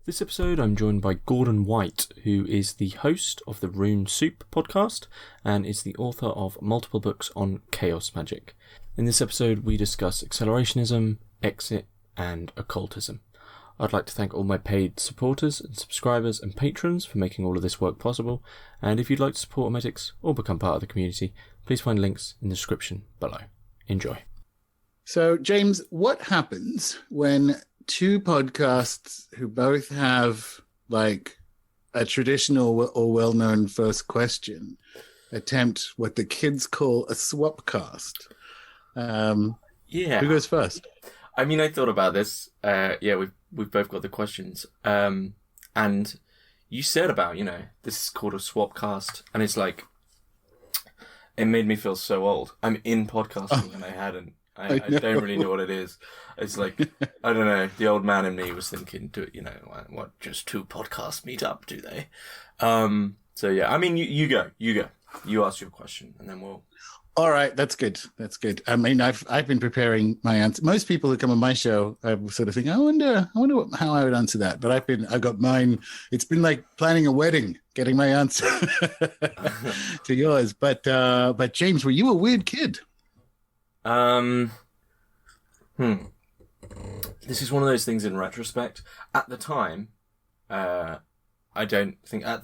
This episode I'm joined by Gordon White, who is the host of the Rune Soup podcast and is the author of multiple books on chaos magic. In this episode we discuss accelerationism, exit and occultism. I'd like to thank all my paid supporters and subscribers and patrons for making all of this work possible, and if you'd like to support Hermitix or become part of the community, please find links in the description below. Enjoy. So, James, what happens when two podcasts who both have like a traditional or well-known first question attempt what the kids call a swapcast? Who goes first? I mean, I thought about this. We've both got the questions. And you said about, this is called a swapcast, and it's like, it made me feel so old. I'm in podcasting and I hadn't. I don't really know what it is. It's like, I don't know, the old man in me was thinking, what, just two podcasts meet up, do they? So yeah, I mean, you go. You ask your question and then we'll... All right, that's good. I mean, I've been preparing my answer. Most people who come on my show, I sort of think, I wonder how I would answer that. But I've got mine. It's been like planning a wedding, getting my answer to yours. But James, were you a weird kid? This is one of those things in retrospect. At the time, I didn't think I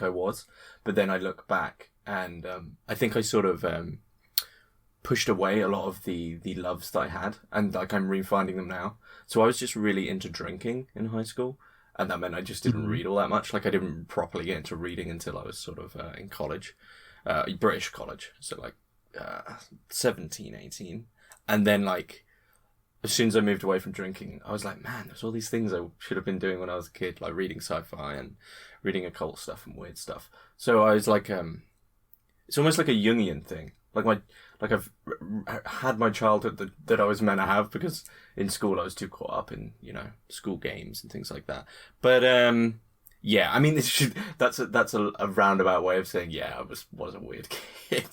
was, but then I look back and I think I sort of pushed away a lot of the loves that I had, and like I'm refinding them now. So I was just really into drinking in high school, and that meant I just didn't read all that much. Like I didn't properly get into reading until I was sort of in college, British college. So like 17, 18. And then like as soon as I moved away from drinking, I was like, man, there's all these things I should have been doing when I was a kid, like reading sci-fi and reading occult stuff and weird stuff. So I was like, it's almost like a Jungian thing. I've had my childhood that I was meant to have, because in school I was too caught up in, school games and things like that. But yeah, I mean, that's a roundabout way of saying, yeah, I was a weird kid.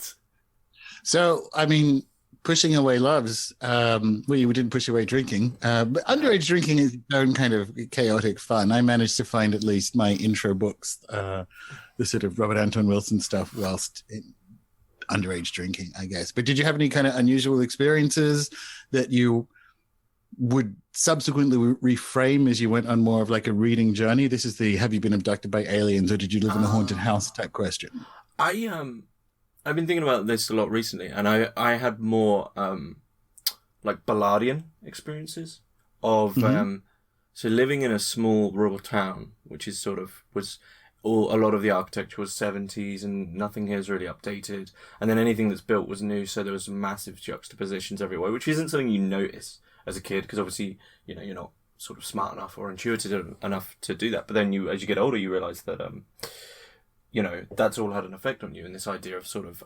So, I mean, pushing away loves, we didn't push away drinking, but underage drinking is its own kind of chaotic fun. I managed to find at least my intro books, the sort of Robert Anton Wilson stuff, whilst in underage drinking, I guess. But did you have any kind of unusual experiences that you would subsequently reframe as you went on more of like a reading journey? This is the, have you been abducted by aliens, or did you live in a haunted house type question? I've been thinking about this a lot recently, and I had more like Ballardian experiences of so living in a small rural town, which is a lot of the architecture was 70s and nothing here is really updated, and then anything that's built was new, so there was massive juxtapositions everywhere, which isn't something you notice as a kid because obviously you're not sort of smart enough or intuitive enough to do that. But then as you get older, you realize that that's all had an effect on you, and this idea of sort of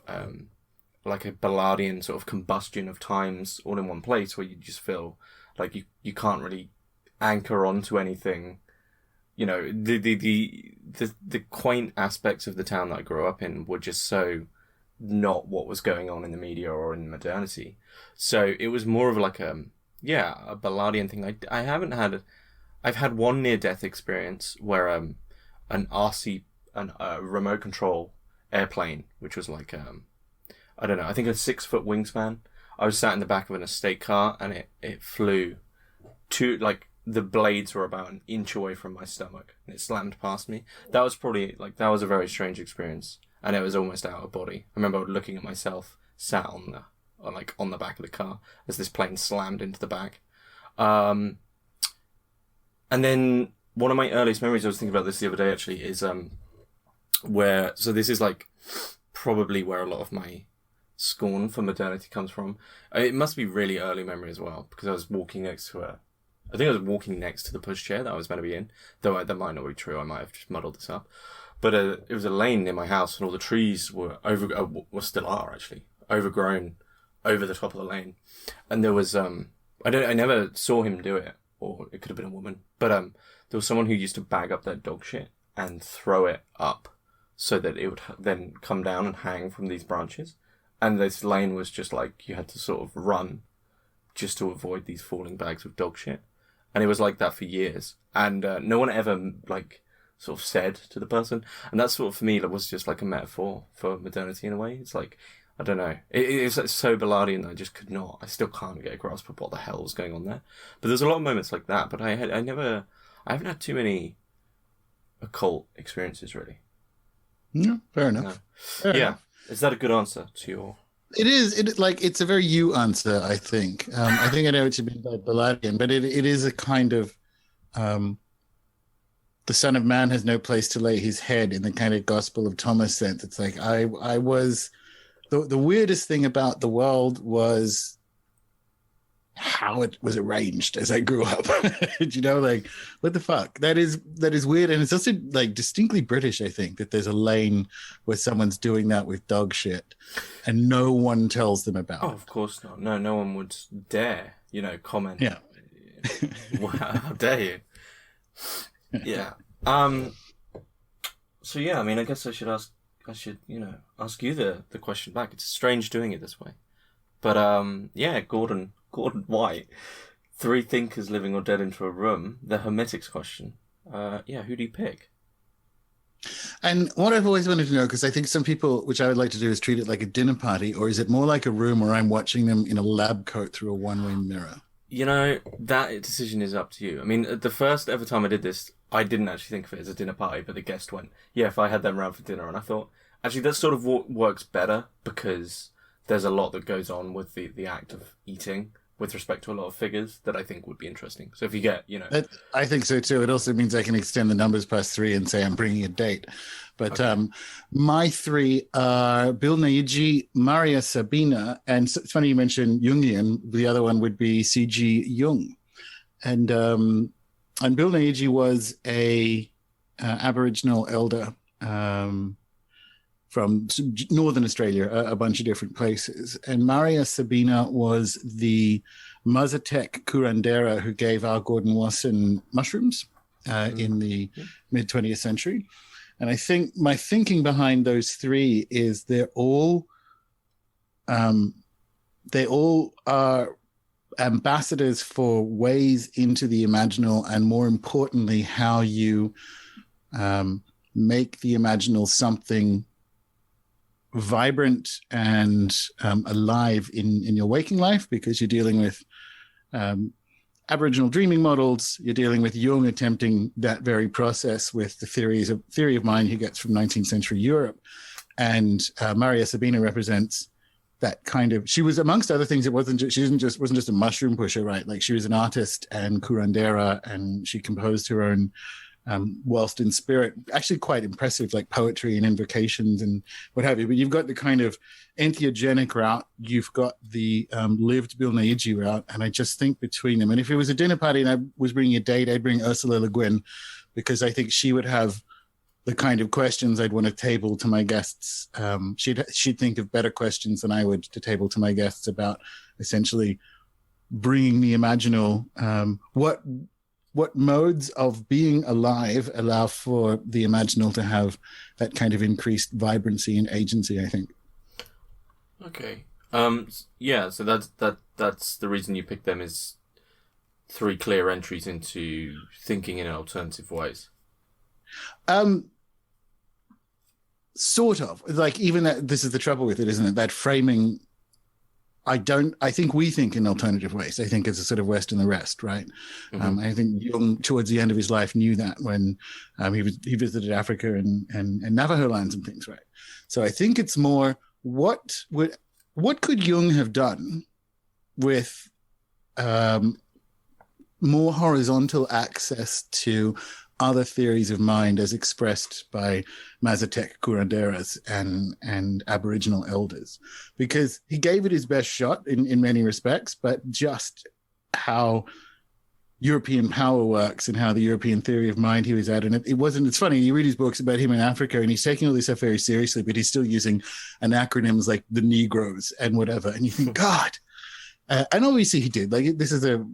like a Ballardian sort of combustion of times all in one place, where you just feel like you can't really anchor onto anything. The quaint aspects of the town that I grew up in were just so not what was going on in the media or in modernity. So it was more of like a Ballardian thing. I've had one near-death experience where an remote control airplane, which was like, I don't know, I think a 6-foot wingspan. I was sat in the back of an estate car and it flew to, like, the blades were about an inch away from my stomach and it slammed past me. That was a very strange experience, and it was almost out of body. I remember looking at myself sat on the back of the car as this plane slammed into the back. And then one of my earliest memories, I was thinking about this the other day actually, is so this is like probably where a lot of my scorn for modernity comes from. It must be really early memory as well, because I was walking next to the pushchair that I was meant to be in, though that might not be true. I might have just muddled this up. But it was a lane near my house, and all the trees were still are actually overgrown over the top of the lane. And there was I never saw him do it, or it could have been a woman, but there was someone who used to bag up their dog shit and throw it up so that it would then come down and hang from these branches. And this lane was just like, you had to sort of run just to avoid these falling bags of dog shit. And it was like that for years. And no one ever, like, sort of said to the person. And that sort of, for me, was just like a metaphor for modernity in a way. It's like, I don't know. It's like so Ballardian that I just could not. I still can't get a grasp of what the hell was going on there. But there's a lot of moments like that. But I haven't had too many occult experiences, really. No, fair enough. No. Fair enough. Is that a good answer to your... It is. It's a very you answer, I think. I think I know what you mean by Ballardian, but it is a kind of the Son of Man has no place to lay his head in the kind of Gospel of Thomas sense. It's like I was the weirdest thing about the world was how it was arranged as I grew up. You know, like, what the fuck? That is weird. And it's also like distinctly British, I think, that there's a lane where someone's doing that with dog shit and no one tells them about it. Oh, of course not. No one would dare, comment. Yeah. Wow, how dare you? Yeah. So yeah, I mean, I guess I should ask you the question back. It's strange doing it this way. But yeah, Gordon White, 3 thinkers living or dead into a room, the Hermitix question. Yeah, who do you pick? And what I've always wanted to know, because I think some people, which I would like to do, is treat it like a dinner party, or is it more like a room where I'm watching them in a lab coat through a one-way mirror? That decision is up to you. I mean, the first ever time I did this, I didn't actually think of it as a dinner party, but the guest went, yeah, if I had them around for dinner. And I thought, actually, that sort of works better because there's a lot that goes on with the act of eating with respect to a lot of figures that I think would be interesting. So if you get, I think so too. It also means I can extend the numbers past 3 and say I'm bringing a date. But okay. My 3 are Bill Naiji, Maria Sabina, and it's funny you mentioned Jungian. The other one would be C.G. Jung. And Bill Naiji was a Aboriginal elder from Northern Australia, a bunch of different places. And Maria Sabina was the Mazatec curandera who gave R. Gordon Wasson mushrooms in the mid-20th century. And I think my thinking behind those 3 is they all are ambassadors for ways into the imaginal, and more importantly, how you make the imaginal something vibrant and alive in your waking life, because you're dealing with Aboriginal dreaming models. You're dealing with Jung attempting that very process with the theory of mind he gets from 19th century Europe. And Maria Sabina represents that kind of, she was, amongst other things, wasn't just a mushroom pusher, right? Like, she was an artist and curandera, and she composed her own whilst in spirit, actually quite impressive, like poetry and invocations and what have you. But you've got the kind of entheogenic route, you've got the lived Bill Naiji route, and I just think between them, and if it was a dinner party and I was bringing a date, I'd bring Ursula Le Guin, because I think she would have the kind of questions I'd want to table to my guests. She'd think of better questions than I would to table to my guests about essentially bringing the imaginal, what modes of being alive allow for the imaginal to have that kind of increased vibrancy and agency, I think. Okay. Yeah, so that's the reason you picked them, is 3 clear entries into thinking in alternative ways. Sort of. Like, even that, this is the trouble with it, isn't it? That framing, I think we think in alternative ways. I think it's a sort of West and the rest, right? Mm-hmm. I think Jung, towards the end of his life, knew that when he visited Africa and Navajo lands and things, right? So I think it's more, what could Jung have done with more horizontal access to other theories of mind as expressed by Mazatec curanderas and Aboriginal elders, because he gave it his best shot in many respects, but just how European power works and how the European theory of mind he was at. And it's funny, you read his books about him in Africa and he's taking all this stuff very seriously, but he's still using acronyms like the Negroes and whatever. And you think, God, and obviously he did, like, this is a,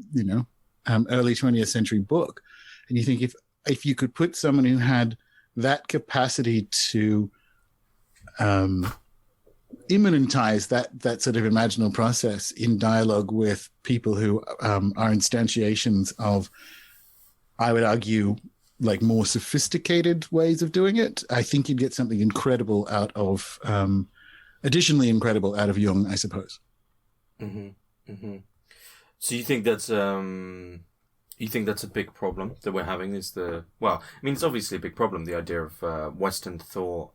early 20th century book. And you think if you could put someone who had that capacity to immanentize that sort of imaginal process in dialogue with people who are instantiations of, I would argue, like more sophisticated ways of doing it, I think you'd get something incredible out of, additionally incredible out of Jung, I suppose. Mm-hmm. Mm-hmm. So you think that's a big problem that we're having? It's obviously a big problem. The idea of Western thought,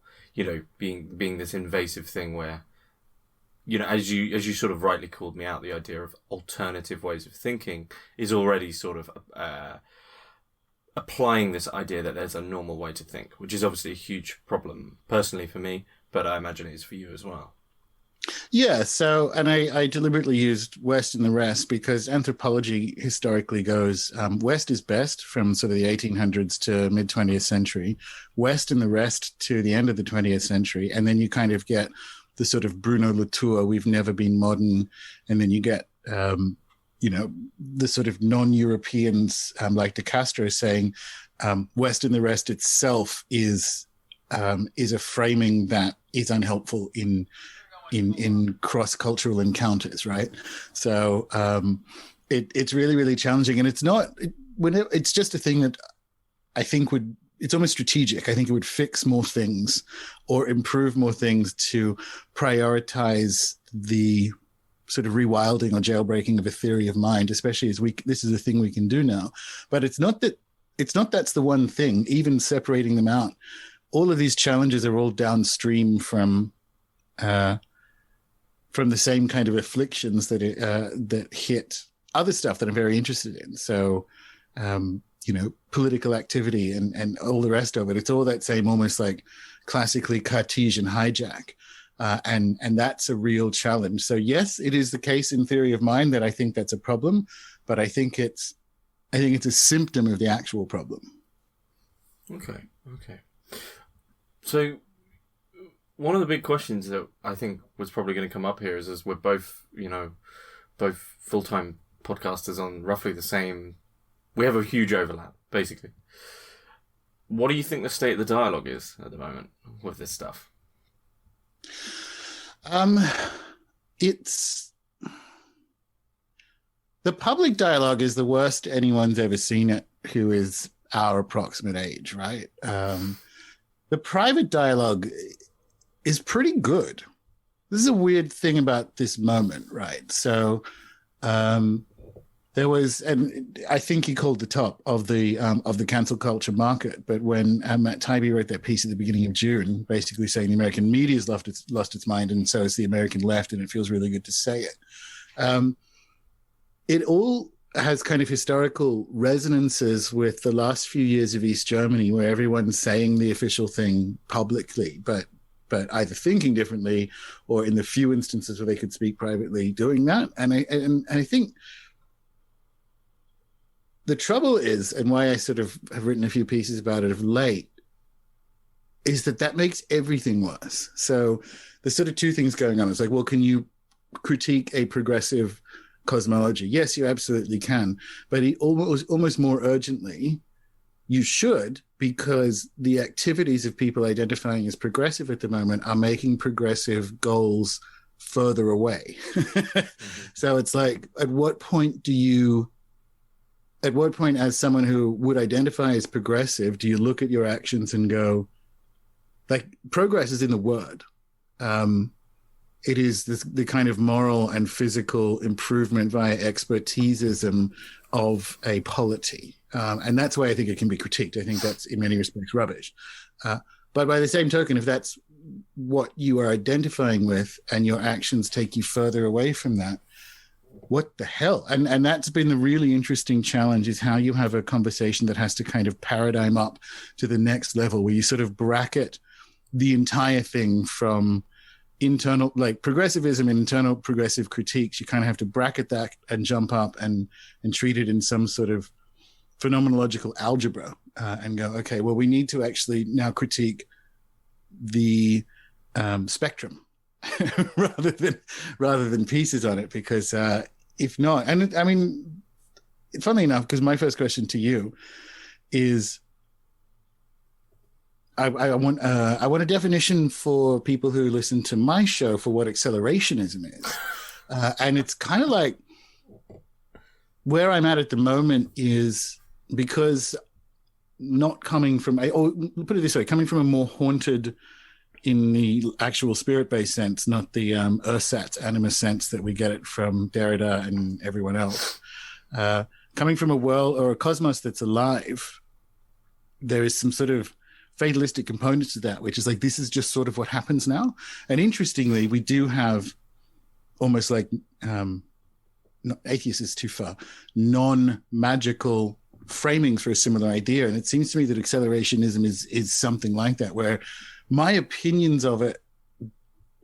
being this invasive thing where, as you sort of rightly called me out, the idea of alternative ways of thinking is already sort of applying this idea that there's a normal way to think, which is obviously a huge problem personally for me, but I imagine it is for you as well. Yeah, so, and I deliberately used West and the rest because anthropology historically goes, West is best from sort of the 1800s to mid-20th century, West and the rest to the end of the 20th century, and then you kind of get the sort of Bruno Latour, we've never been modern, and then you get, the sort of non-Europeans like De Castro saying West and the rest itself is a framing that is unhelpful in cross-cultural encounters, right? So it's really, really challenging, and it's just a thing that I think it's almost strategic. I think it would fix more things or improve more things to prioritize the sort of rewilding or jailbreaking of a theory of mind, especially as this is a thing we can do now. But it's not that's the one thing, even separating them out. All of these challenges are all downstream from the same kind of afflictions that hit other stuff that I'm very interested in. So, political activity and all the rest of it. It's all that same, almost like classically Cartesian hijack. And that's a real challenge. So yes, it is the case in theory of mind that I think that's a problem, but I think it's a symptom of the actual problem. Okay. So one of the big questions that I think was probably going to come up here is, as we're both full-time podcasters on roughly the same, we have a huge overlap, basically. What do you think the state of the dialogue is at the moment with this stuff? It's the public dialogue is the worst anyone's ever seen it who is our approximate age, right? The private dialogue is pretty good. This is a weird thing about this moment, right? So there was, and I he called the top of the cancel culture market. But when Matt Taibbi wrote that piece at the beginning of June, basically saying the American media's lost its mind, and so has the American left, and it feels really good to say it. It all has kind of historical resonances with the last few years of East Germany, where everyone's saying the official thing publicly, but either thinking differently, or in the few instances where they could speak privately, doing that. And I think the trouble is, and why I sort of have written a few pieces about it of late, is that makes everything worse. So there's sort of two things going on. It's like, well, can you critique a progressive cosmology? Yes, you absolutely can. But almost more urgently, you should, because the activities of people identifying as progressive at the moment are making progressive goals further away. So it's like, at what point, as someone who would identify as progressive, do you look at your actions and go, like, progress is in the word. It is the kind of moral and physical improvement via expertisism of a polity. And that's why I think it can be critiqued. I think that's in many respects rubbish. But by the same token, if that's what you are identifying with and your actions take you further away from that, what the hell? And that's been the really interesting challenge, is how you have a conversation that has to kind of paradigm up to the next level, where you sort of bracket the entire thing from internal, like progressivism and internal progressive critiques. You kind of have to bracket that and jump up and treat it in some sort of phenomenological algebra, and go, okay, well, we need to actually now critique the spectrum rather than pieces on it, because if not, and I mean, funnily enough, because my first question to you is, I want a definition for people who listen to my show for what accelerationism is, and it's kind of like where I'm at the moment is because not coming from or put it this way, coming from a more haunted in the actual spirit-based sense, not the ersatz animus sense that we get it from Derrida and everyone else. Coming from a world or a cosmos that's alive, there is some sort of fatalistic component to that, which is like, this is just sort of what happens now. And interestingly, we do have almost like, atheist is too far, non-magical framings for a similar idea. And it seems to me that accelerationism is something like that, where my opinions of it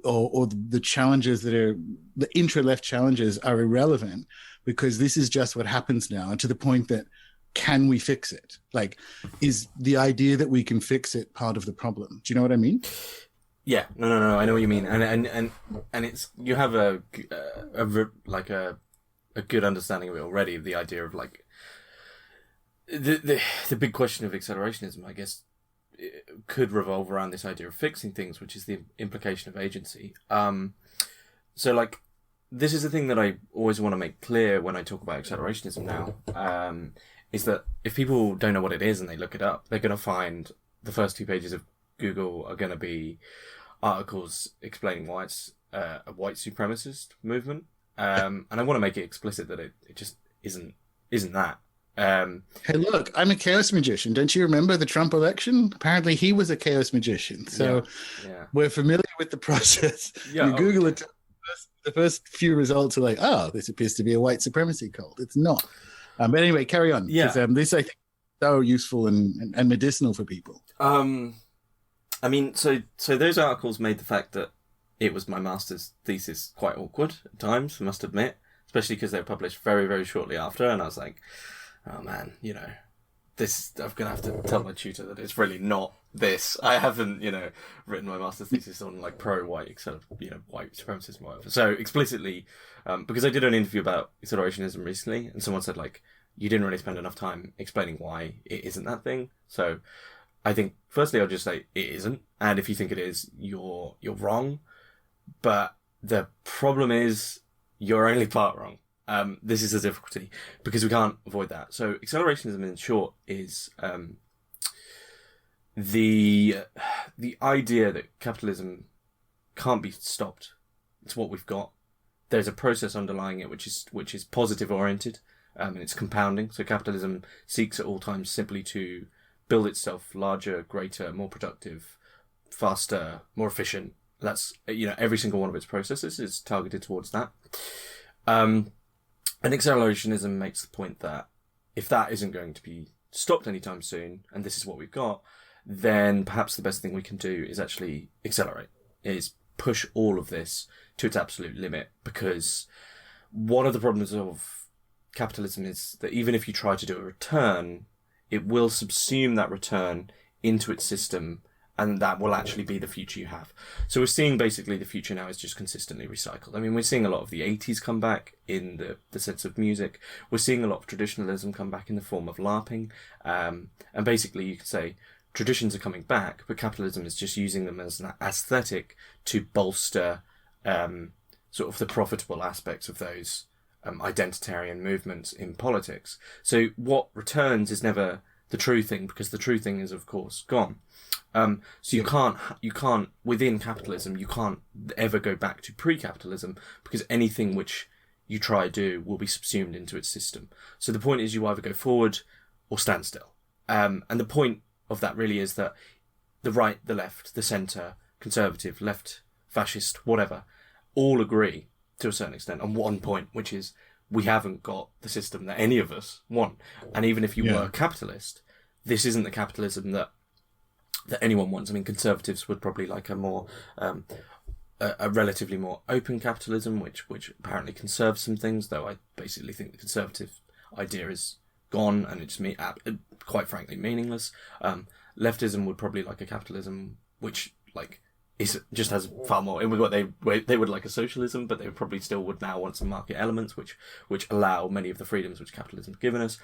or the challenges that are the intra-left challenges are irrelevant, because this is just what happens now. And to the point that, can we fix it? Like, is the idea that we can fix it part of the problem? Do you know what I mean? Yeah, no. I know what you mean, and it's, you have a good understanding of it already. The idea of like the big question of accelerationism, I guess, could revolve around this idea of fixing things, which is the implication of agency. So like, this is the thing that I always want to make clear when I talk about accelerationism now. Is that if people don't know what it is and they look it up, they're going to find the first 2 pages of Google are going to be articles explaining why it's a white supremacist movement. And I want to make it explicit that it just isn't that. Hey, look, I'm a chaos magician. Don't you remember the Trump election? Apparently he was a chaos magician. So yeah. We're familiar with the process. Yeah, you Google it, the first few results are like, oh, this appears to be a white supremacy cult. It's not. But anyway, carry on. Yeah. This, I think, is so useful and medicinal for people. I mean, so those articles made the fact that it was my master's thesis quite awkward at times, I must admit, especially because they were published very, very shortly after. And I was like, oh man, I'm going to have to tell my tutor that it's really not this. I haven't, written my master's thesis on like pro-white, white supremacism or whatever. So explicitly, because I did an interview about accelerationism recently, and someone said like, you didn't really spend enough time explaining why it isn't that thing. So I think firstly, I'll just say it isn't. And if you think it is, you're wrong. But the problem is you're only part wrong. This is the difficulty, because we can't avoid that. So accelerationism, in short, is the idea that capitalism can't be stopped. It's what we've got. There's a process underlying it which is positive oriented, and it's compounding. So capitalism seeks at all times simply to build itself larger, greater, more productive, faster, more efficient. That's every single one of its processes is targeted towards that. And accelerationism makes the point that if that isn't going to be stopped anytime soon, and this is what we've got, then perhaps the best thing we can do is actually accelerate, is push all of this to its absolute limit. Because one of the problems of capitalism is that even if you try to do a return, it will subsume that return into its system, and that will actually be the future you have. So we're seeing basically the future now is just consistently recycled. I mean, we're seeing a lot of the 80s come back in the sense of music. We're seeing a lot of traditionalism come back in the form of LARPing. And basically you could say traditions are coming back, but capitalism is just using them as an aesthetic to bolster sort of the profitable aspects of those identitarian movements in politics. So what returns is never the true thing, because the true thing is, of course, gone. So you can't within capitalism, you can't ever go back to pre-capitalism, because anything which you try to do will be subsumed into its system. So the point is you either go forward or stand still. And the point of that really is that the right, the left, the centre, conservative, left, fascist, whatever, all agree to a certain extent on one point, which is we haven't got the system that any of us want. And even if you were a capitalist, this isn't the capitalism that anyone wants. I mean, conservatives would probably like a more a relatively more open capitalism, which apparently conserves some things. Though I basically think the conservative idea is gone, and it's quite frankly meaningless. Leftism would probably like a capitalism which like just has far more in with what they would like a socialism, but they probably still would now want some market elements which allow many of the freedoms which capitalism has given us.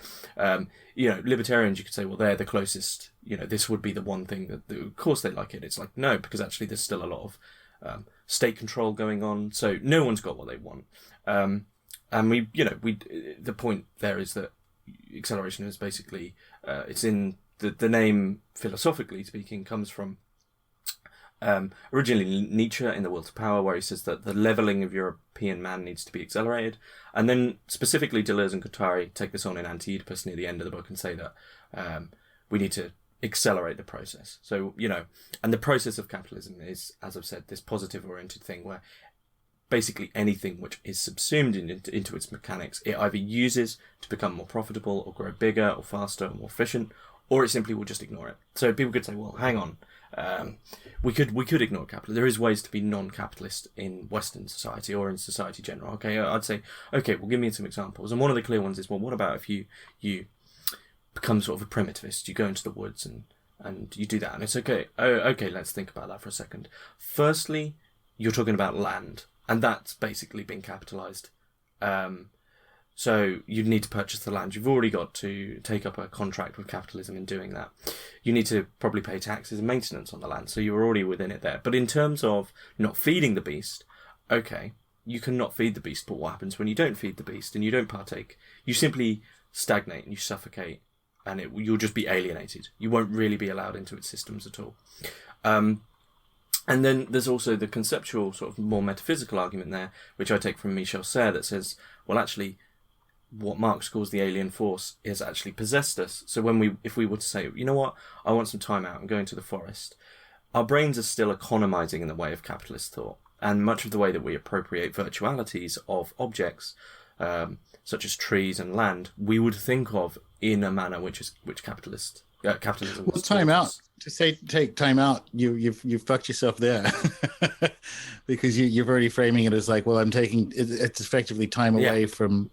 Libertarians, you could say, well, they're the closest. This would be the one thing that of course they like it. It's like, no, because actually there's still a lot of state control going on, so no one's got what they want. And the point there is that acceleration is basically it's in the name, philosophically speaking, comes from originally Nietzsche in The Will to Power, where he says that the levelling of European man needs to be accelerated. And then specifically Deleuze and Guattari take this on in Anti-Oedipus near the end of the book and say that we need to accelerate the process. So, and the process of capitalism is, as I've said, this positive-oriented thing where basically anything which is subsumed into its mechanics, it either uses to become more profitable or grow bigger or faster or more efficient, or it simply will just ignore it. So people could say, well, hang on, we could ignore capitalism. There is ways to be non-capitalist in Western society or in society general. Okay, I'd say, okay, well, give me some examples. And one of the clear ones is, well, what about if you become sort of a primitivist? You go into the woods and you do that, and it's okay. Okay, let's think about that for a second. Firstly, you're talking about land, and that's basically been capitalized. So you need to purchase the land. You've already got to take up a contract with capitalism in doing that. You need to probably pay taxes and maintenance on the land. So you're already within it there. But in terms of not feeding the beast, okay, you can not feed the beast. But what happens when you don't feed the beast and you don't partake? You simply stagnate and you suffocate, and you'll just be alienated. You won't really be allowed into its systems at all. And then there's also the conceptual, sort of more metaphysical argument there, which I take from Michel Serres, that says, well, actually, what Marx calls the alien force has actually possessed us. So if we were to say, you know what, I want some time out and go into the forest, our brains are still economizing in the way of capitalist thought. And much of the way that we appropriate virtualities of objects, such as trees and land, we would think of in a manner which capitalism. Well, time out. To say take time out, you've fucked yourself there, because you're already framing it as like, well, it's effectively time away from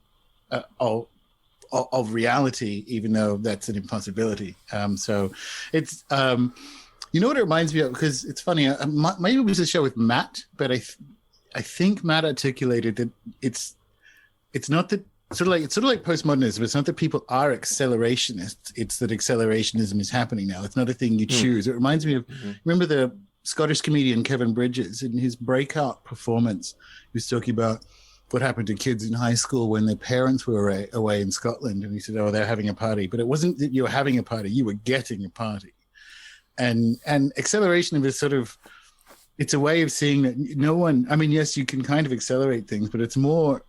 of reality, even though that's an impossibility. So it's what it reminds me of, because it's funny. Maybe it was a show with Matt, but I think Matt articulated that it's not that. It's sort of like postmodernism. It's not that people are accelerationists. It's that accelerationism is happening now. It's not a thing you choose. It reminds me of, remember the Scottish comedian Kevin Bridges in his breakout performance? He was talking about what happened to kids in high school when their parents were away in Scotland. And he said, oh, they're having a party. But it wasn't that you were having a party. You were getting a party. And acceleration is sort of, it's a way of seeing that yes, you can kind of accelerate things, but it's more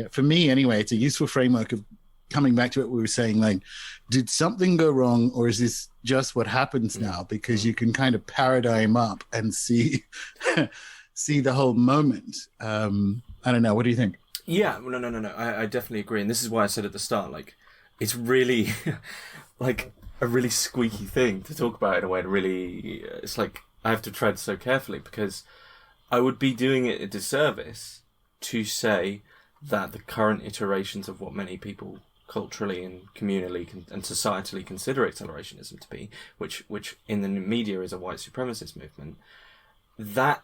for me anyway, it's a useful framework of coming back to what we were saying, like, did something go wrong, or is this just what happens now? Because you can kind of paradigm up and see the whole moment. I don't know. What do you think? Yeah, no. I definitely agree. And this is why I said at the start, like, it's really like a really squeaky thing to talk about in a way. It's like, I have to tread so carefully, because I would be doing it a disservice to say that the current iterations of what many people culturally and communally and societally consider accelerationism to be, which in the media is a white supremacist movement, that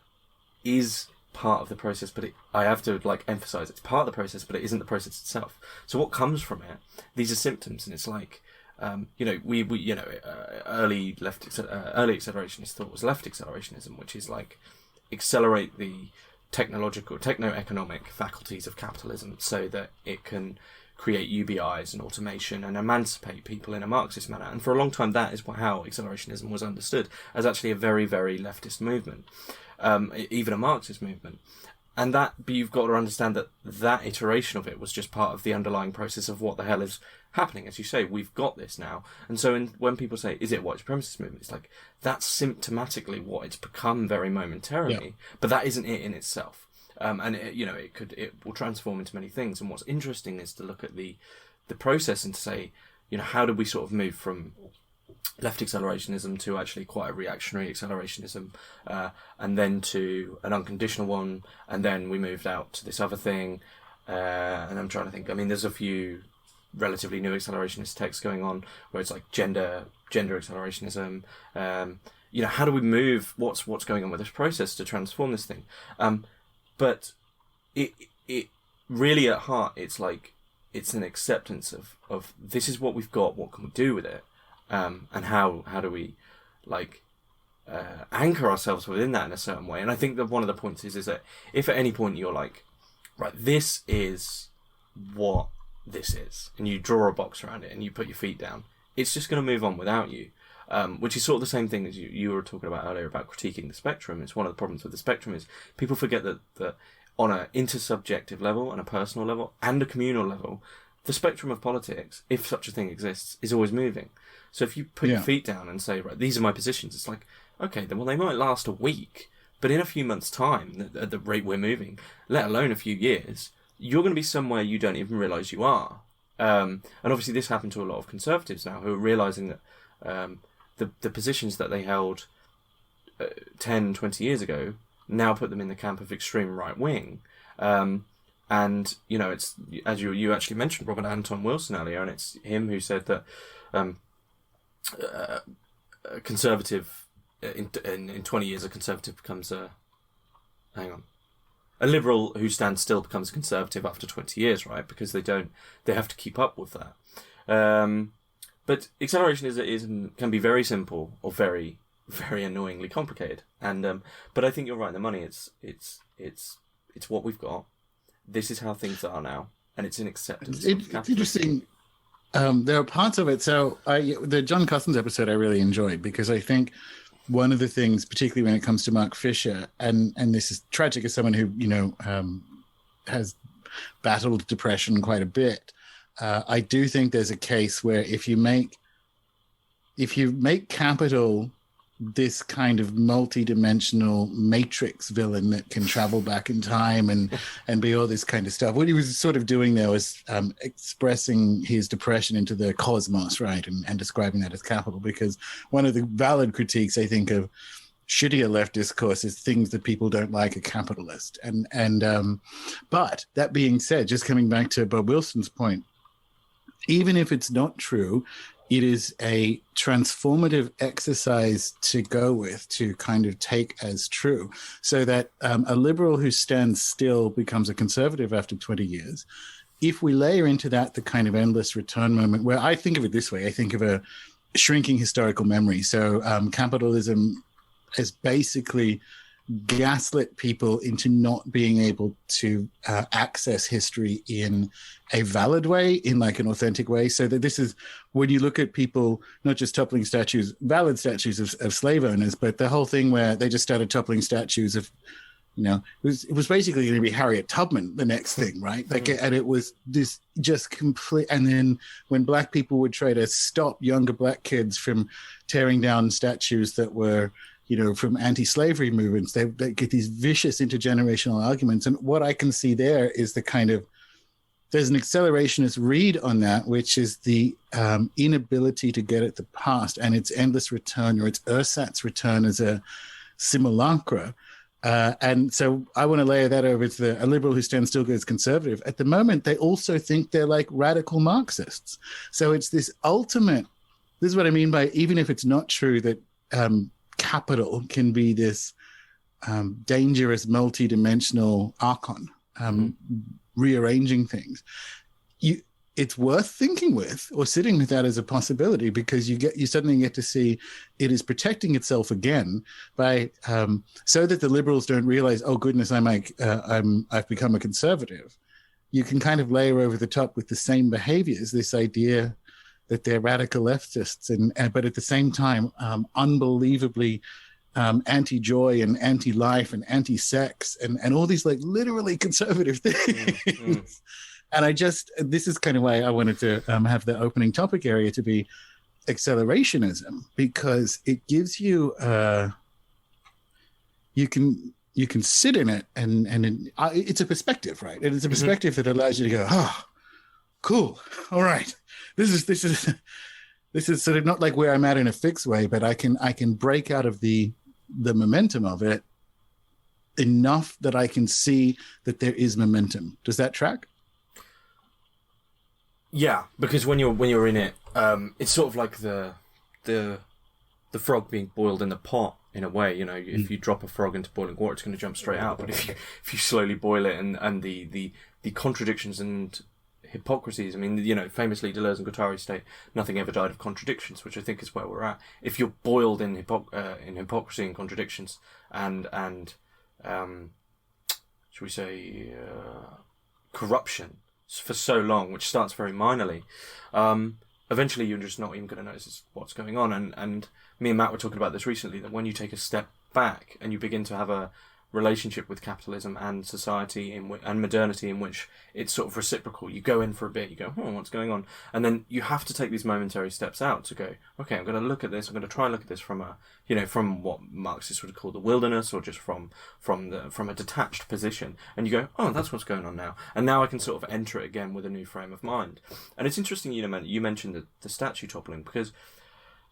is part of the process, but I have to emphasize it's part of the process, but it isn't the process itself. So what comes from it? These are symptoms, and it's like, early accelerationist thought was left accelerationism, which is like accelerate the techno-economic faculties of capitalism so that it can create UBIs and automation and emancipate people in a Marxist manner. And for a long time, that is how accelerationism was understood, as actually a very, very leftist movement, even a Marxist movement. But you've got to understand that iteration of it was just part of the underlying process of what the hell is happening. As you say, we've got this now. And so when people say, is it a white supremacist movement? It's like, that's symptomatically what it's become very momentarily, but that isn't it in itself. And it will transform into many things. And what's interesting is to look at the process and to say, how did we sort of move from left accelerationism to actually quite a reactionary accelerationism, and then to an unconditional one, and then we moved out to this other thing, and I'm trying to think. I mean, there's a few relatively new accelerationist texts going on where it's like gender accelerationism. how do we move? What's going on with this process to transform this thing? But it really at heart, it's like it's an acceptance of this is what we've got. What can we do with it? And how do we anchor ourselves within that in a certain way? And I think that one of the points is that if at any point you're like, right, this is what this is, and you draw a box around it and you put your feet down, it's just going to move on without you. Which is sort of the same thing as you were talking about earlier about critiquing the spectrum. It's one of the problems with the spectrum is people forget that on an intersubjective level and a personal level and a communal level, the spectrum of politics, if such a thing exists, is always moving. So if you put your feet down and say, right, these are my positions, it's like, okay, then well, they might last a week, but in a few months' time, at the rate we're moving, let alone a few years, you're going to be somewhere you don't even realise you are. And obviously this happened to a lot of conservatives now who are realising that the positions that they held 10, 20 years ago now put them in the camp of extreme right wing. And, it's, as you actually mentioned, Robert Anton Wilson earlier, and it's him who said that a conservative, in 20 years, a conservative becomes a liberal who stands still becomes a conservative after 20 years, right? Because they have to keep up with that. But accelerationism can be very simple or very, very annoyingly complicated. And but I think you're right. The money, it's what we've got. This is how things are now, and it's an acceptance. It's interesting. There are parts of it. So the John Cousins episode I really enjoyed because I think one of the things, particularly when it comes to Mark Fisher, and this is tragic as someone who has battled depression quite a bit. I do think there's a case where if you make capital this kind of multi-dimensional matrix villain that can travel back in time and be all this kind of stuff. What he was sort of doing there was expressing his depression into the cosmos, right, and describing that as capital, because one of the valid critiques, I think, of shittier left discourse is things that people don't like are capitalist. But that being said, just coming back to Bob Wilson's point, even if it's not true, it is a transformative exercise to go with, to kind of take as true, so that a liberal who stands still becomes a conservative after 20 years. If we layer into that the kind of endless return moment, where I think of it this way, I think of a shrinking historical memory. So capitalism has basically gaslit people into not being able to access history in a valid way, in like an authentic way. So that this is when you look at people not just toppling statues, valid statues of slave owners, but the whole thing where they just started toppling statues of, it was basically going to be Harriet Tubman, the next thing, right? Like, and it was this just complete. And then when black people would try to stop younger black kids from tearing down statues that were, from anti-slavery movements, they get these vicious intergenerational arguments. And what I can see there is the kind of, there's an accelerationist read on that, which is the inability to get at the past and its endless return, or its ersatz return as a simulacra. And so I want to layer that over to a liberal who stands still goes conservative. At the moment, they also think they're like radical Marxists. So it's this ultimate, this is what I mean by, even if it's not true that capital can be this dangerous multi-dimensional archon, rearranging things, it's worth thinking with or sitting with that as a possibility, because you suddenly get to see it is protecting itself again by so that the liberals don't realize, oh goodness, I've become a conservative. You can kind of layer over the top with the same behaviors, this idea that they're radical leftists, but at the same time, unbelievably anti-joy and anti-life and anti-sex and all these like literally conservative things. And this is kind of why I wanted to have the opening topic area to be accelerationism, because it gives you, you can sit in it and it's a perspective, right? And it's a perspective that allows you to go, oh, cool. All right. This is sort of not like where I'm at in a fixed way, but I can break out of the momentum of it enough that I can see that there is momentum. Does that track? Yeah, because when you're in it, it's sort of like the the frog being boiled in the pot in a way. If you drop a frog into boiling water, it's going to jump straight out. But if you slowly boil it, and the contradictions and hypocrisies. I mean, famously Deleuze and Guattari state nothing ever died of contradictions, which I think is where we're at. If you're boiled in hypocrisy and contradictions and should we say corruption for so long, which starts very minorly, eventually you're just not even going to notice what's going on. And me and Matt were talking about this recently, that when you take a step back and you begin to have a relationship with capitalism and society and modernity, in which it's sort of reciprocal. You go in for a bit, you go, what's going on? And then you have to take these momentary steps out to go, okay, I'm going to look at this. I'm going to try and look at this from from what Marxists would call the wilderness, or just from a detached position. And you go, oh, that's what's going on now. And now I can sort of enter it again with a new frame of mind. And it's interesting, you mentioned the statue toppling, because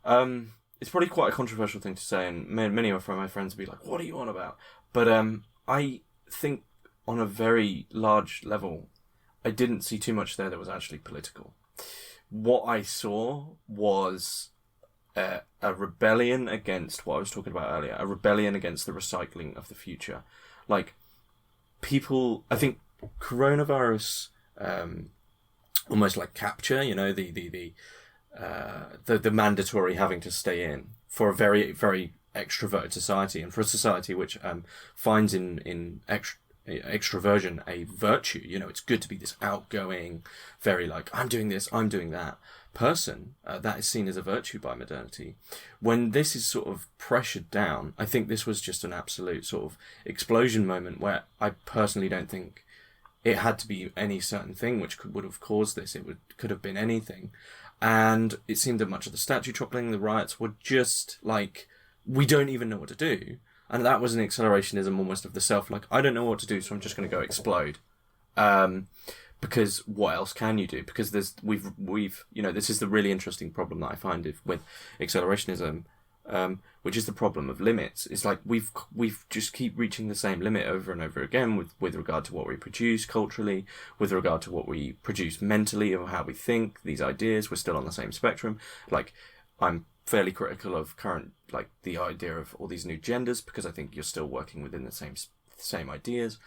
it's probably quite a controversial thing to say, and many of my friends would be like, what are you on about? But I think on a very large level, I didn't see too much there that was actually political. What I saw was a rebellion against what I was talking about earlier, a rebellion against the recycling of the future. Like, people, I think coronavirus, almost like capture, the mandatory having to stay in for a very, very extroverted society, and for a society which finds in extroversion a virtue. It's good to be this outgoing, very like, I'm doing this, I'm doing that person. That is seen as a virtue by modernity. When this is sort of pressured down, I think this was just an absolute sort of explosion moment, where I personally don't think it had to be any certain thing which would have caused this. Could have been anything. And it seemed that much of the statue toppling, the riots, were just like, we don't even know what to do. And that was an accelerationism almost of the self, like, I don't know what to do, so I'm just going to go explode. Because what else can you do? Because we've this is the really interesting problem that I find with accelerationism, which is the problem of limits. It's like we've just keep reaching the same limit over and over again with regard to what we produce culturally, with regard to what we produce mentally, or how we think, these ideas. We're still on the same spectrum. Like, I'm fairly critical of current, like, the idea of all these new genders, because I think you're still working within the same ideas.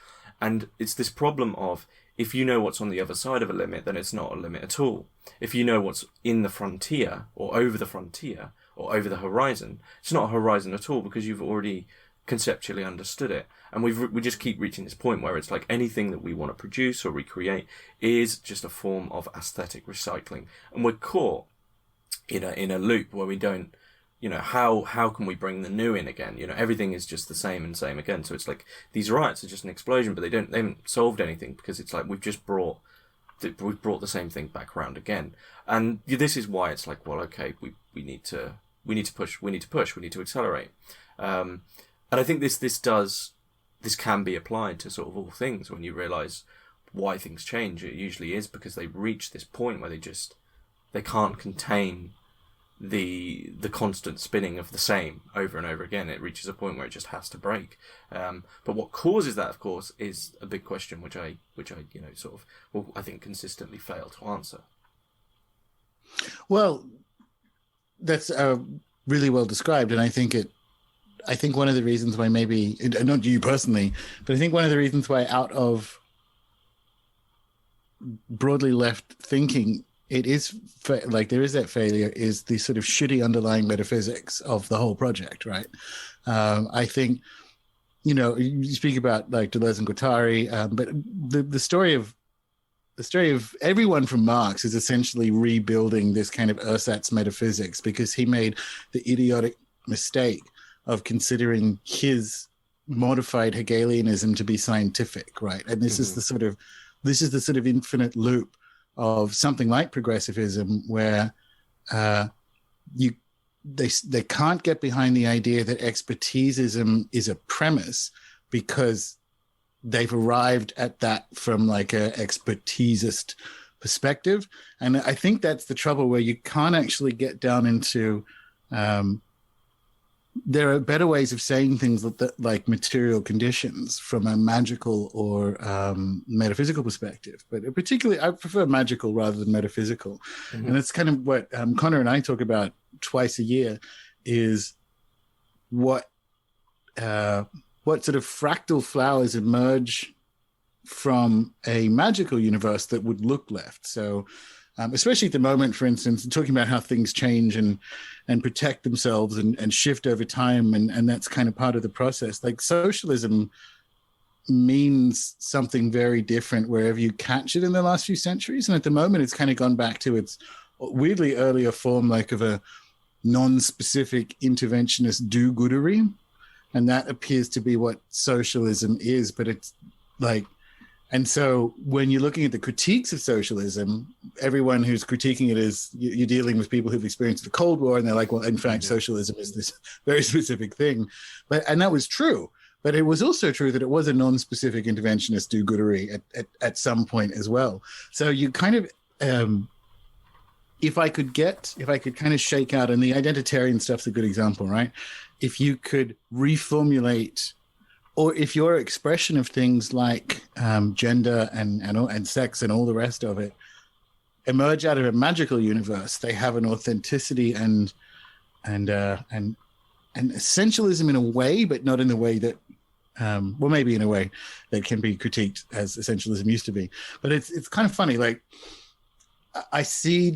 And it's this problem of, if you know what's on the other side of a limit, then it's not a limit at all. If you know what's in the frontier, or over the frontier, or over the horizon, it's not a horizon at all, because you've already conceptually understood it. And we just keep reaching this point where it's like anything that we want to produce or recreate is just a form of aesthetic recycling. And we're caught in a loop where we don't, how can we bring the new in again? Everything is just the same and same again. So it's like these riots are just an explosion, but they haven't solved anything, because it's like we've brought the same thing back around again. And this is why it's like, well, okay, we need to push, we need to accelerate. And I think this can be applied to sort of all things. When you realize why things change, it usually is because they reach this point where they can't contain the constant spinning of the same over and over again. It reaches a point where it just has to break. But what causes that, of course, is a big question, which I I think consistently fail to answer. Well, that's really well described, and I think one of the reasons why, maybe not you personally, but I think one of the reasons why, out of broadly left thinking, it is like there is that failure, is the sort of shitty underlying metaphysics of the whole project, right? I think, you speak about like Deleuze and Guattari, but the story of everyone from Marx is essentially rebuilding this kind of ersatz metaphysics, because he made the idiotic mistake of considering his modified Hegelianism to be scientific, right? And this is the sort of infinite loop of something like progressivism, where they can't get behind the idea that expertisism is a premise, because they've arrived at that from like a expertisist perspective. And I think that's the trouble, where you can't actually get down into there are better ways of saying things like material conditions from a magical or metaphysical perspective. But particularly, I prefer magical rather than metaphysical. Mm-hmm. And it's kind of what Connor and I talk about twice a year, is what sort of fractal flowers emerge from a magical universe that would look left. So especially at the moment, for instance, talking about how things change and protect themselves and shift over time, and that's kind of part of the process. Like socialism means something very different wherever you catch it in the last few centuries. And at the moment, it's kind of gone back to its weirdly earlier form, like of a non-specific interventionist do-goodery. And that appears to be what socialism is, but it's like, and so when you're looking at the critiques of socialism, everyone who's critiquing it is, you're dealing with people who've experienced the Cold War, and they're like, well, in fact, socialism is this very specific thing. And that was true. But it was also true that it was a non-specific interventionist do-goodery at some point as well. So you kind of, if I could kind of shake out, and the identitarian stuff's a good example, right? If you could reformulate, or if your expression of things like gender and sex and all the rest of it emerge out of a magical universe, they have an authenticity and essentialism in a way, but not in the way that, well, maybe in a way that can be critiqued as essentialism used to be. But it's kind of funny. Like I see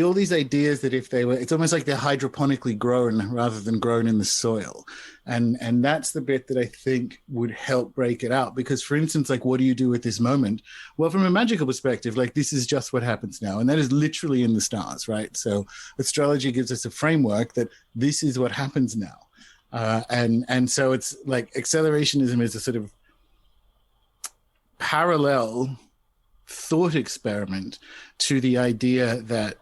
all these ideas that if they were, it's almost like they're hydroponically grown rather than grown in the soil. And that's the bit that I think would help break it out. Because for instance, like, what do you do with this moment? Well, from a magical perspective, like this is just what happens now. And that is literally in the stars, right? So astrology gives us a framework that this is what happens now. And so it's like accelerationism is a sort of parallel thought experiment to the idea that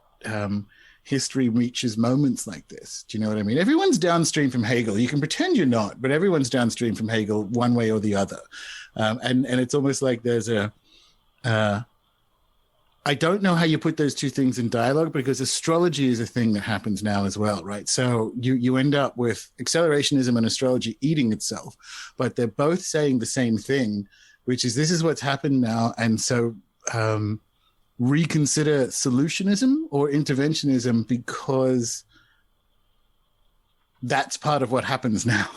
history reaches moments like this. Do you know what I mean? Everyone's downstream from Hegel. You can pretend you're not, but everyone's downstream from Hegel one way or the other. And it's almost like there's I don't know how you put those two things in dialogue, because astrology is a thing that happens now as well, right? So you end up with accelerationism and astrology eating itself, but they're both saying the same thing, which is this is what's happened now. And so reconsider solutionism or interventionism, because that's part of what happens now.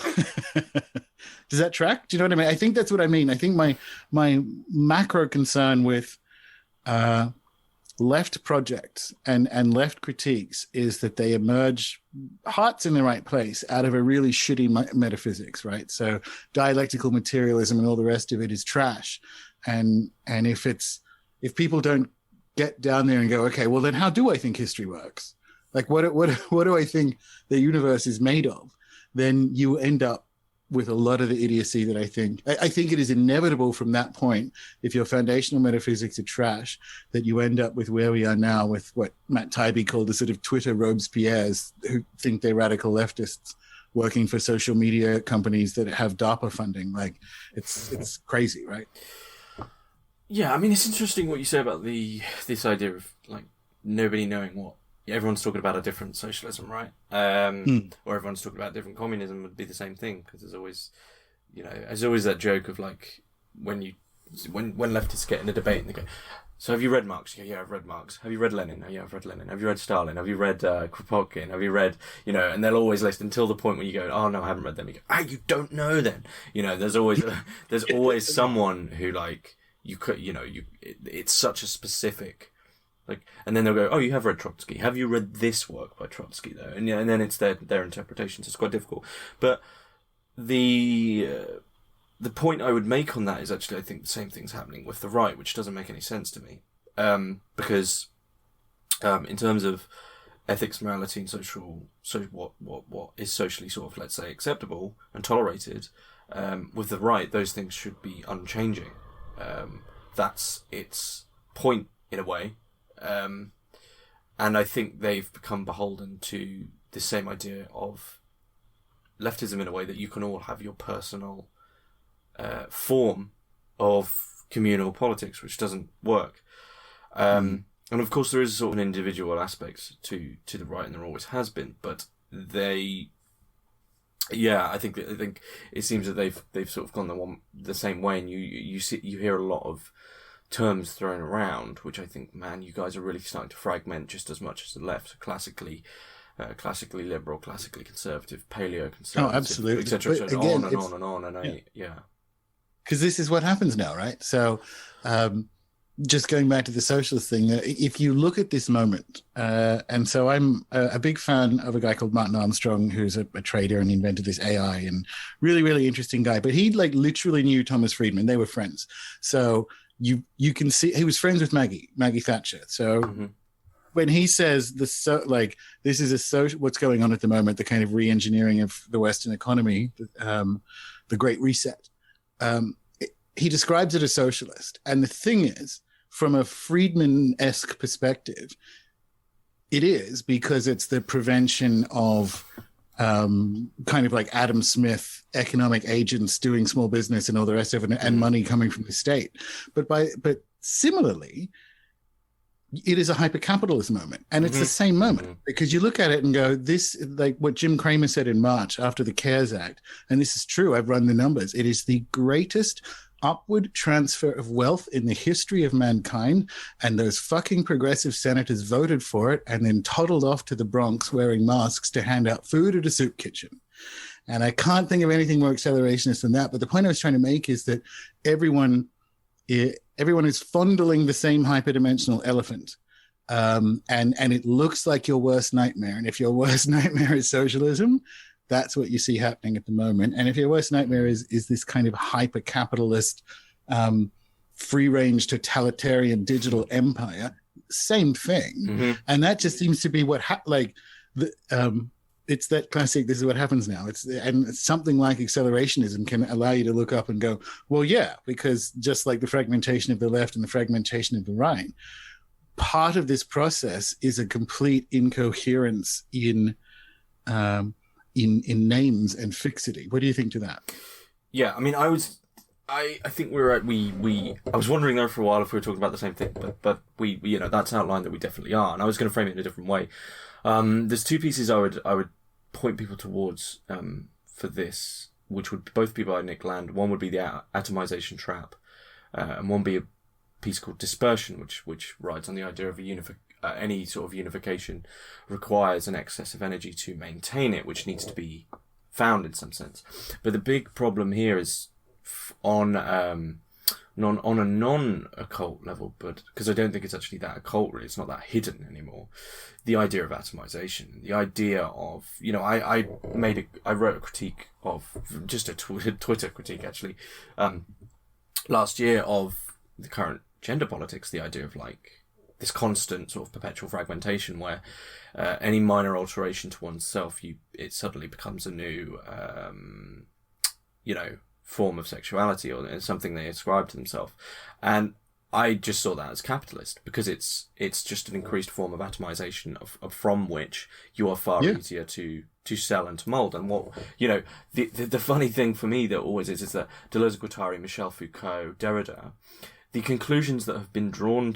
Does that track? Do you know what I mean? I think that's what I mean. I think my macro concern with left projects and left critiques is that they emerge, hearts in the right place, out of a really shitty metaphysics, right? So dialectical materialism and all the rest of it is trash. And if people don't get down there and go, okay, well then how do I think history works? Like what do I think the universe is made of? Then you end up with a lot of the idiocy that I think it is inevitable from that point, if your foundational metaphysics are trash, that you end up with where we are now, with what Matt Taibbi called the sort of Twitter robespierres, who think they're radical leftists working for social media companies that have DARPA funding. Like it's crazy, right? Yeah, I mean, it's interesting what you say about this idea of like nobody knowing what. Everyone's talking about a different socialism, right? Or everyone's talking about different communism would be the same thing, because there's always, there's always that joke of like when leftists get in a debate and they go, so have you read Marx? You go, yeah, I've read Marx. Have you read Lenin? Oh, yeah, I've read Lenin. Have you read Stalin? Have you read Kropotkin? Have you read, and they'll always list until the point when you go, oh no, I haven't read them. You go, you don't know then. There's always someone who like you could, it's such a specific. Like, and then they'll go, oh, you have read Trotsky. Have you read this work by Trotsky, though? And then it's their interpretations. It's quite difficult. But the point I would make on that is actually I think the same thing's happening with the right, which doesn't make any sense to me. Because in terms of ethics, morality, and what is socially sort of, let's say, acceptable and tolerated, with the right, those things should be unchanging. That's its point in a way. And I think they've become beholden to the same idea of leftism in a way that you can all have your personal form of communal politics, which doesn't work. And of course there is sort of an individual aspect to the right, and there always has been, but I think it seems that they've sort of gone the same way, and you hear a lot of terms thrown around, which I think, man, you guys are really starting to fragment just as much as the left. So classically, classically liberal, classically conservative, paleo-conservative, absolutely. etc., But again, on and on and on. And because this is what happens now, right? So, just going back to the socialist thing, if you look at this moment, and so I'm a big fan of a guy called Martin Armstrong, who's a trader and invented this AI, and really, really interesting guy. But he like literally knew Thomas Friedman; they were friends. So you can see he was friends with Maggie Thatcher. So when he says this is a social, what's going on at the moment, the kind of re-engineering of the Western economy, the Great Reset. He describes it as socialist. And the thing is, from a Friedman-esque perspective, it is, because it's the prevention of kind of like Adam Smith economic agents doing small business and all the rest of it, and money coming from the state. But similarly, it is a hypercapitalist moment, and it's the same moment, because you look at it and go, this, like what Jim Cramer said in March after the CARES Act, and this is true, I've run the numbers, it is the greatest upward transfer of wealth in the history of mankind, and those fucking progressive senators voted for it and then toddled off to the Bronx wearing masks to hand out food at a soup kitchen. And I can't think of anything more accelerationist than that. But the point I was trying to make is that everyone is fondling the same hyperdimensional elephant. And it looks like your worst nightmare. And if your worst nightmare is socialism, that's what you see happening at the moment. And if your worst nightmare is this kind of hyper-capitalist, free-range totalitarian digital empire, same thing. And that just seems to be what it's that classic, this is what happens now. And something like accelerationism can allow you to look up and go, well, yeah, because just like the fragmentation of the left and the fragmentation of the right, part of this process is a complete incoherence in names and fixity. What do you think to that? Yeah, I mean, I think I was wondering there for a while if we were talking about the same thing, but we that's outlined that we definitely are, and I was going to frame it in a different way. There's two pieces I would point people towards for this, which would both be by Nick Land. One would be the Atomization Trap, and one be a piece called Dispersion, which rides on the idea of any sort of unification requires an excess of energy to maintain it, which needs to be found in some sense. But the big problem here is on a non-occult level, but because I don't think it's actually that occult, really, it's not that hidden anymore. The idea of atomization, the idea of, I wrote a critique of, just a Twitter critique actually, last year, of the current gender politics, the idea of this constant sort of perpetual fragmentation where any minor alteration to oneself, it suddenly becomes a new, form of sexuality, or something they ascribe to themselves. And I just saw that as capitalist, because it's just an increased form of atomization of from which you are far easier to sell and to mold. And what, the funny thing for me that always is that Deleuze-Guattari, Michel Foucault, Derrida, the conclusions that have been drawn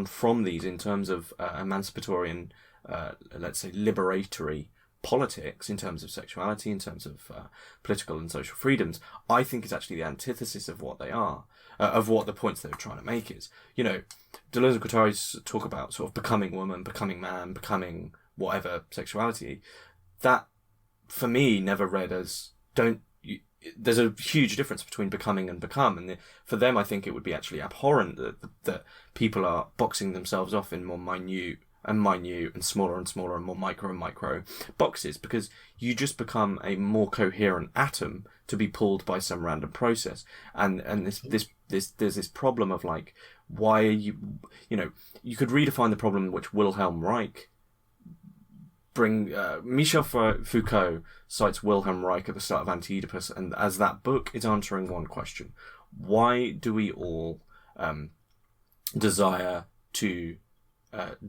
from these in terms of emancipatory and, let's say, liberatory politics, in terms of sexuality, in terms of political and social freedoms, I think is actually the antithesis of what they are, of what the points they're trying to make is. Deleuze and Guattari talk about sort of becoming woman, becoming man, becoming whatever sexuality. That, for me, never read as there's a huge difference between becoming and become, and for them, I think it would be actually abhorrent that people are boxing themselves off in more minute and smaller and smaller and more micro boxes, because you just become a more coherent atom to be pulled by some random process. And there's this problem of why are you could redefine the problem which Wilhelm Reich Michel Foucault cites Wilhelm Reich at the start of Anti-Oedipus, and as that book is answering one question: why do we all desire to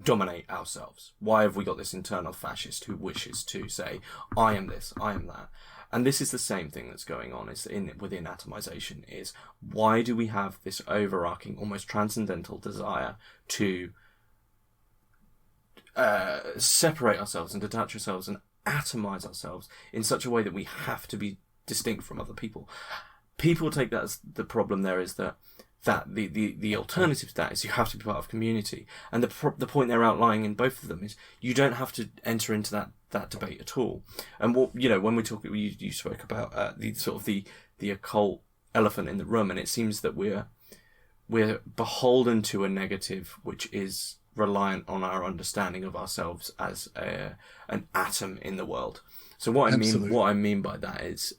dominate ourselves? Why have we got this internal fascist who wishes to say, I am this, I am that? And this is the same thing that's going on within atomization, is why do we have this overarching, almost transcendental desire to separate ourselves and detach ourselves and atomize ourselves in such a way that we have to be distinct from other people? People take that as the problem there is that that the alternative to that is you have to be part of community. And the point they're outlining in both of them is you don't have to enter into that debate at all. And what, when we talk, you spoke about the sort of the occult elephant in the room, and it seems that we're beholden to a negative which is reliant on our understanding of ourselves as an atom in the world. So what I mean by that is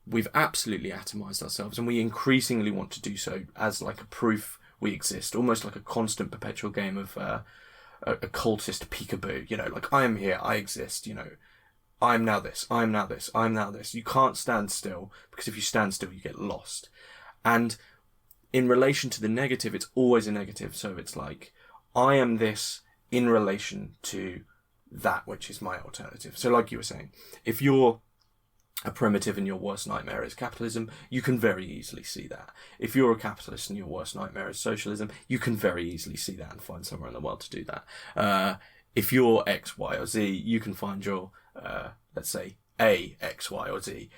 we've absolutely atomized ourselves, and we increasingly want to do so as like a proof we exist, almost like a constant perpetual game of occultist peekaboo. Like, I am here, I exist. I'm now this, I'm now this, I'm now this. You can't stand still, because if you stand still, you get lost. And in relation to the negative, it's always a negative. So it's like, I am this in relation to that which is my alternative. So like you were saying, if you're a primitive and your worst nightmare is capitalism, you can very easily see that. If you're a capitalist and your worst nightmare is socialism, you can very easily see that and find somewhere in the world to do that. If you're X, Y, or Z, you can find your, let's say, A, X, Y, or Z,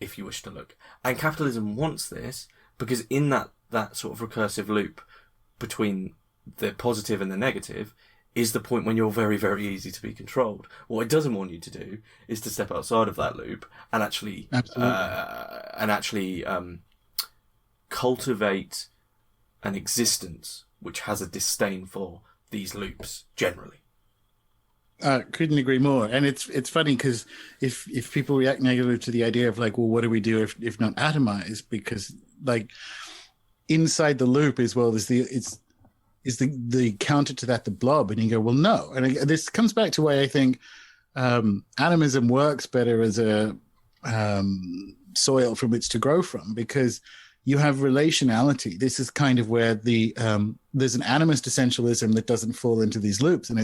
if you wish to look. And capitalism wants this, because in that sort of recursive loop between the positive and the negative is the point when you're very, very easy to be controlled. What it doesn't want you to do is to step outside of that loop and actually cultivate an existence which has a disdain for these loops generally. Couldn't agree more. And it's funny because if people react negatively to the idea of like, well, what do we do if not atomize? Because like inside the loop is, well, is the counter to that the blob, and you go, well, no. And this comes back to why I think atomism works better as a soil from which to grow from, because you have relationality. This is kind of where there's an animist essentialism that doesn't fall into these loops, and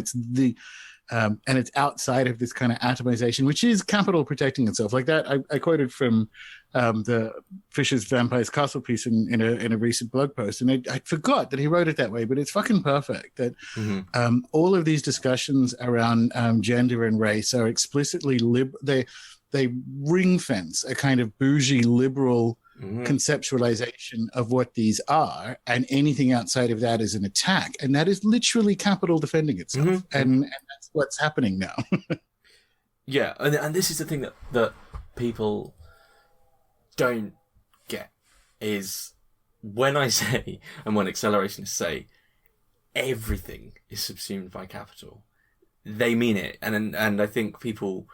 it's outside of this kind of atomization, which is capital protecting itself. Like that, I quoted from the Fisher's Vampire's Castle piece in a recent blog post, and I forgot that he wrote it that way, but it's fucking perfect. That all of these discussions around gender and race are explicitly they ring fence a kind of bougie liberal conceptualization of what these are, and anything outside of that is an attack, and that is literally capital defending itself, and that's what's happening now. Yeah, and this is the thing that people don't get, is when I say, and when accelerationists say, everything is subsumed by capital, they mean it, and I think people,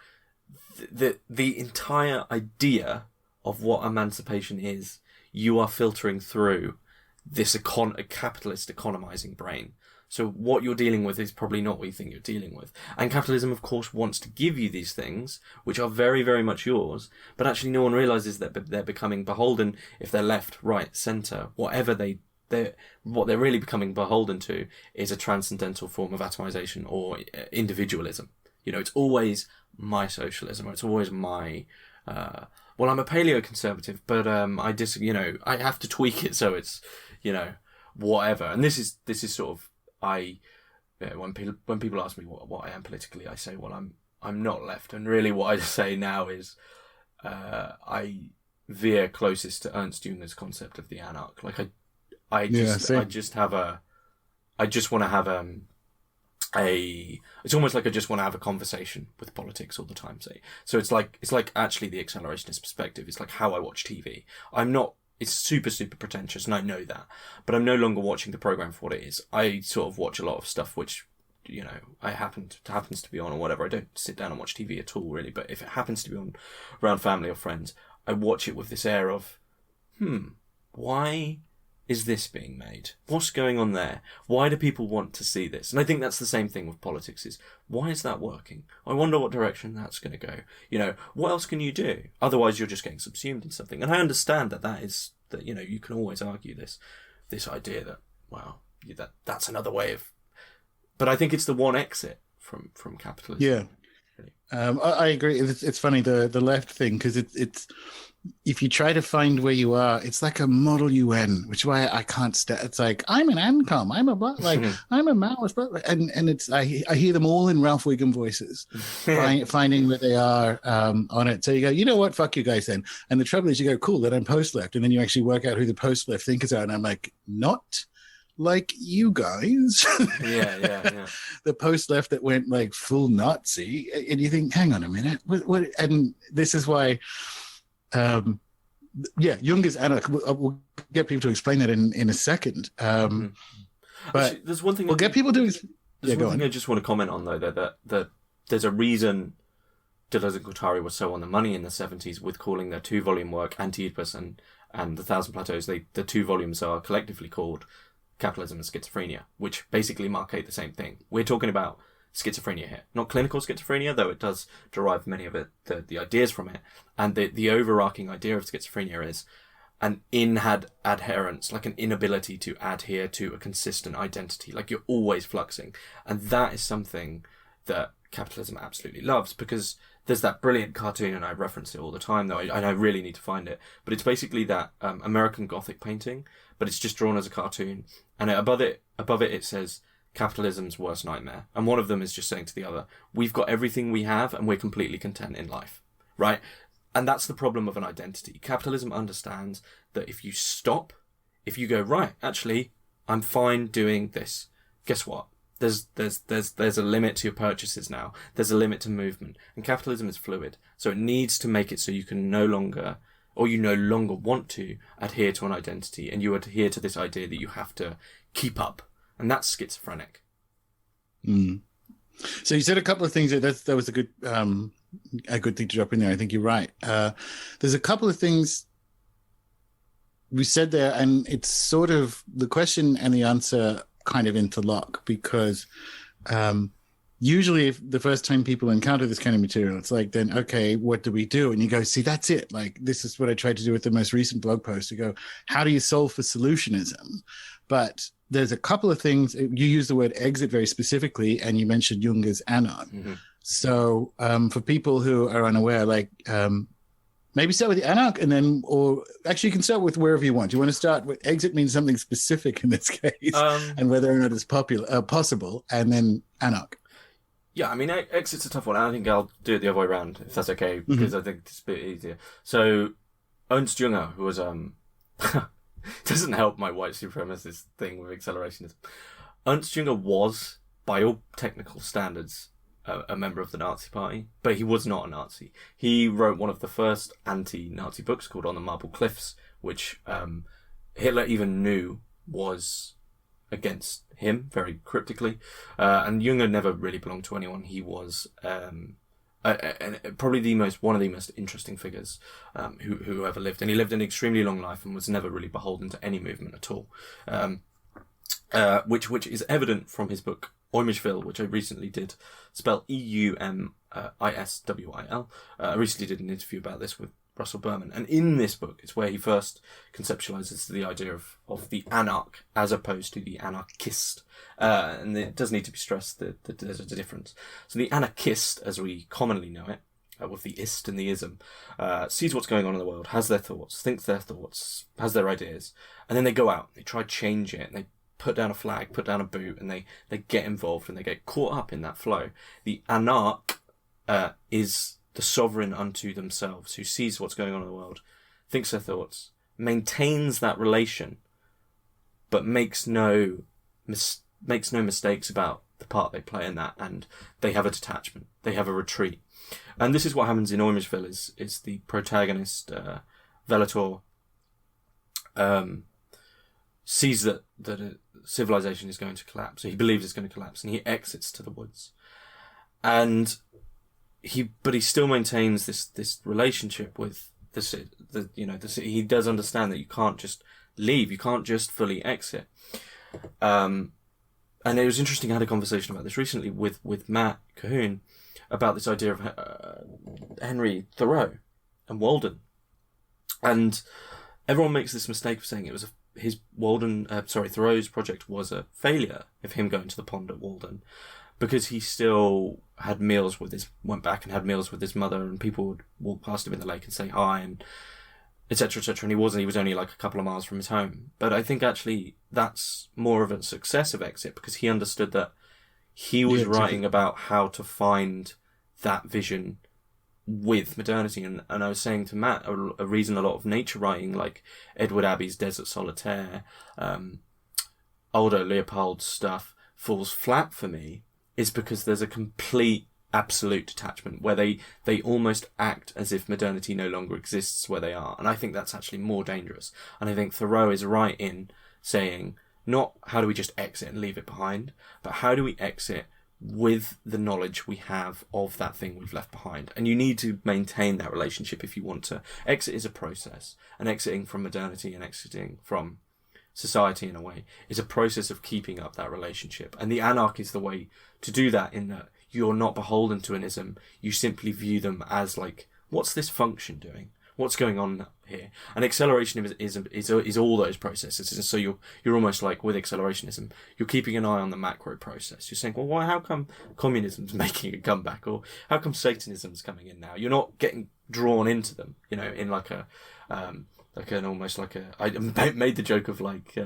the entire idea of what emancipation is, you are filtering through this a capitalist economizing brain. So what you're dealing with is probably not what you think you're dealing with. And capitalism, of course, wants to give you these things, which are very, very much yours, but actually no one realizes that they're becoming beholden, if they're left, right, center, whatever what they're really becoming beholden to is a transcendental form of atomization or individualism. It's always my socialism, or it's always my, well, I'm a paleo-conservative, but I have to tweak it so it's, whatever. And this is sort of, when people ask me what I am politically, I say, well, I'm not left. And really what I say now is, I veer closest to Ernst Jünger's concept of the Anarch. Like I just want to have it's almost like I just want to have a conversation with politics all the time. So it's like actually the accelerationist perspective. It's like how I watch TV. It's super, super pretentious, and I know that, but I'm no longer watching the program for what it is. I sort of watch a lot of stuff which, happens to be on or whatever. I don't sit down and watch TV at all, really, but if it happens to be on around family or friends, I watch it with this air of, why is this being made? What's going on there? Why do people want to see this? And I think that's the same thing with politics, is why is that working? I wonder what direction that's going to go. What else can you do? Otherwise you're just getting subsumed in something. And I understand that you can always argue this idea that, well, that's another way of, but I think it's the one exit from capitalism. Yeah. really. I agree. It's funny, the left thing, because it's if you try to find where you are, it's like a Model UN, which is why I can't stand. It's like, I'm an ANCOM, I'm a like I'm a Maoist, and it's I hear them all in Ralph Wiggum voices, finding where they are on it. So you go, you know what, fuck you guys then. And the trouble is, you go, cool, then I'm post left, and then you actually work out who the post left thinkers are, and I'm like, not like you guys. Yeah. The post left that went like full Nazi, and you think, hang on a minute, what? And this is why. Jung is Anarch. We'll get people to explain that in a second. But actually, there's one thing we'll get people to. There's one thing I just want to comment on though, that there's a reason Deleuze and Guattari were so on the money in the 70s with calling their 2-volume work Anti-Oedipus and The Thousand Plateaus. The 2 volumes are collectively called Capitalism and Schizophrenia, which basically market the same thing. We're talking about schizophrenia here, not clinical schizophrenia, though it does derive many of the ideas from it. And the overarching idea of schizophrenia is an adherence, like an inability to adhere to a consistent identity, like you're always fluxing. And that is something that capitalism absolutely loves, because there's that brilliant cartoon, and I reference it all the time, though I really need to find it, but it's basically that American Gothic painting, but it's just drawn as a cartoon, and above it it says capitalism's worst nightmare. And one of them is just saying to the other, we've got everything we have and we're completely content in life, right? And that's the problem of an identity. Capitalism understands that if you stop, if you go, right, actually, I'm fine doing this, guess what? There's a limit to your purchases now. There's a limit to movement. And capitalism is fluid. So it needs to make it so you can no longer want to adhere to an identity, and you adhere to this idea that you have to keep up. And that's schizophrenic. So you said a couple of things that was a good thing to drop in there. I think you're right. There's a couple of things we said there, and it's sort of the question and the answer kind of interlock, because usually if the first time people encounter this kind of material, it's like, then, okay, what do we do? And you go, see, that's it. Like, this is what I tried to do with the most recent blog post. You go, how do you solve for solutionism? But there's a couple of things. You use the word exit very specifically, and you mentioned Jung as Anarch. Mm-hmm. So for people who are unaware, like maybe start with the Anarch, and then, or actually you can start with wherever you want. You want to start with exit means something specific in this case, and whether or not it's possible, and then Anarch. Yeah, I mean, exit's a tough one. I think I'll do it the other way around, if that's okay, because I think it's a bit easier. So Ernst Jünger, who was doesn't help my white supremacist thing with accelerationism. Ernst Jünger was, by all technical standards, a member of the Nazi Party, but he was not a Nazi. He wrote one of the first anti-Nazi books called On the Marble Cliffs, which Hitler even knew was against him, very cryptically. And Jünger never really belonged to anyone. He was probably one of the most interesting figures who ever lived. And he lived an extremely long life and was never really beholden to any movement at all. Which is evident from his book Oymishville, which I recently did spell Eumiswil. I recently did an interview about this with Russell Berman, and in this book it's where he first conceptualizes the idea of the anarch as opposed to the anarchist, and it does need to be stressed that there's a difference. So the anarchist, as we commonly know it, with the ist and the ism, sees what's going on in the world, has their thoughts, thinks their thoughts, has their ideas, and then they go out, they try to change it, and they put down a flag, put down a boot, and they get involved and they get caught up in that flow. The anarch is the sovereign unto themselves, who sees what's going on in the world, thinks their thoughts, maintains that relation, but makes no mistakes about the part they play in that, and they have a detachment, they have a retreat. And this is what happens in Oymishville, is the protagonist, Velator, sees that civilization is going to collapse. So he believes it's going to collapse, and he exits to the woods. And he still maintains this relationship with the city. He does understand that you can't just leave, you can't just fully exit. And it was interesting. I had a conversation about this recently with Matt Cahoon about this idea of Henry Thoreau and Walden. And everyone makes this mistake of saying it was Thoreau's project was a failure of him going to the pond at Walden. because he still went back and had meals with his mother, and people would walk past him in the lake and say hi, and etc., etc. And he was only like a couple of miles from his home. But I think actually that's more of a success of Exit, because he understood that he was writing about how to find that vision with modernity. And I was saying to Matt, a reason a lot of nature writing, like Edward Abbey's Desert Solitaire, Aldo Leopold's stuff, falls flat for me, is because there's a complete absolute detachment where they almost act as if modernity no longer exists where they are. And I think that's actually more dangerous. And I think Thoreau is right in saying, not how do we just exit and leave it behind, but how do we exit with the knowledge we have of that thing we've left behind. And you need to maintain that relationship if you want to. Exit is a process, and exiting from modernity and exiting from society in a way is a process of keeping up that relationship. And the Anarch is the way to do that, in that you're not beholden to an ism. You simply view them as like, what's this function doing? What's going on here? And accelerationism is all those processes. And so you're almost like, with accelerationism, you're keeping an eye on the macro process. You're saying, well, how come communism's making a comeback? Or how come Satanism's coming in now? You're not getting drawn into them, in like a, I made the joke of like,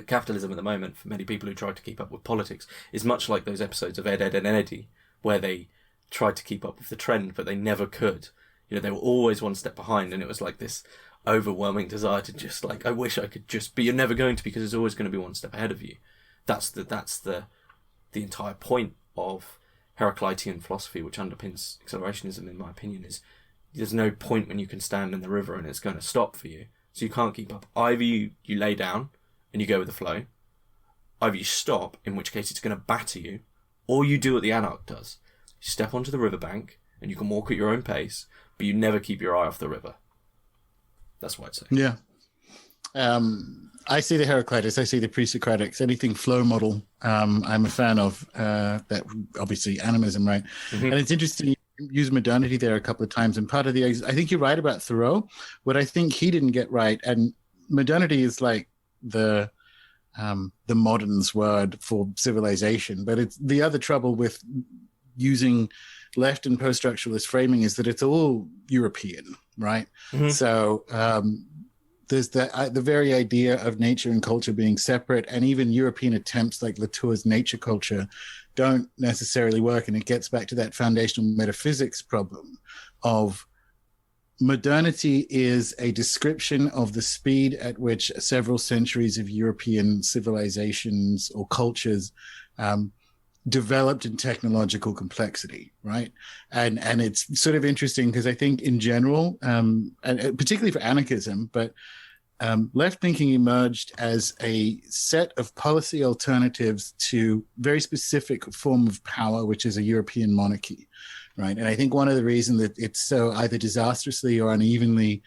capitalism at the moment, for many people who try to keep up with politics, is much like those episodes of Ed, Edd and Eddy, where they tried to keep up with the trend, but they never could. They were always one step behind, and it was like this overwhelming desire to just like, I wish I could just be. You're never going to, because it's always going to be one step ahead of you. That's the entire point of Heraclitean philosophy, which underpins accelerationism, in my opinion, is there's no point when you can stand in the river and it's going to stop for you. So you can't keep up. Either you lay down and you go with the flow, either you stop, in which case it's going to batter you, or you do what the Anarch does. You step onto the riverbank and you can walk at your own pace, but you never keep your eye off the river. That's what I'd say. Yeah. I see the Heraclitus, I see the pre-Socratics, anything flow model. I'm a fan of that, obviously animism, right? Mm-hmm. And it's interesting, you use modernity there a couple of times, and part of I think you're right about Thoreau. What I think he didn't get right, and modernity is like the moderns word for civilization, but it's the other trouble with using left and post-structuralist framing is that it's all European, right? Mm-hmm. So there's the very idea of nature and culture being separate, and even European attempts like Latour's nature culture don't necessarily work. And it gets back to that foundational metaphysics problem of modernity is a description of the speed at which several centuries of European civilizations or cultures developed in technological complexity, right? And it's sort of interesting because I think in general, and particularly for anarchism, but left thinking emerged as a set of policy alternatives to very specific form of power, which is a European monarchy, right? And I think one of the reasons that it's so either disastrously or unevenly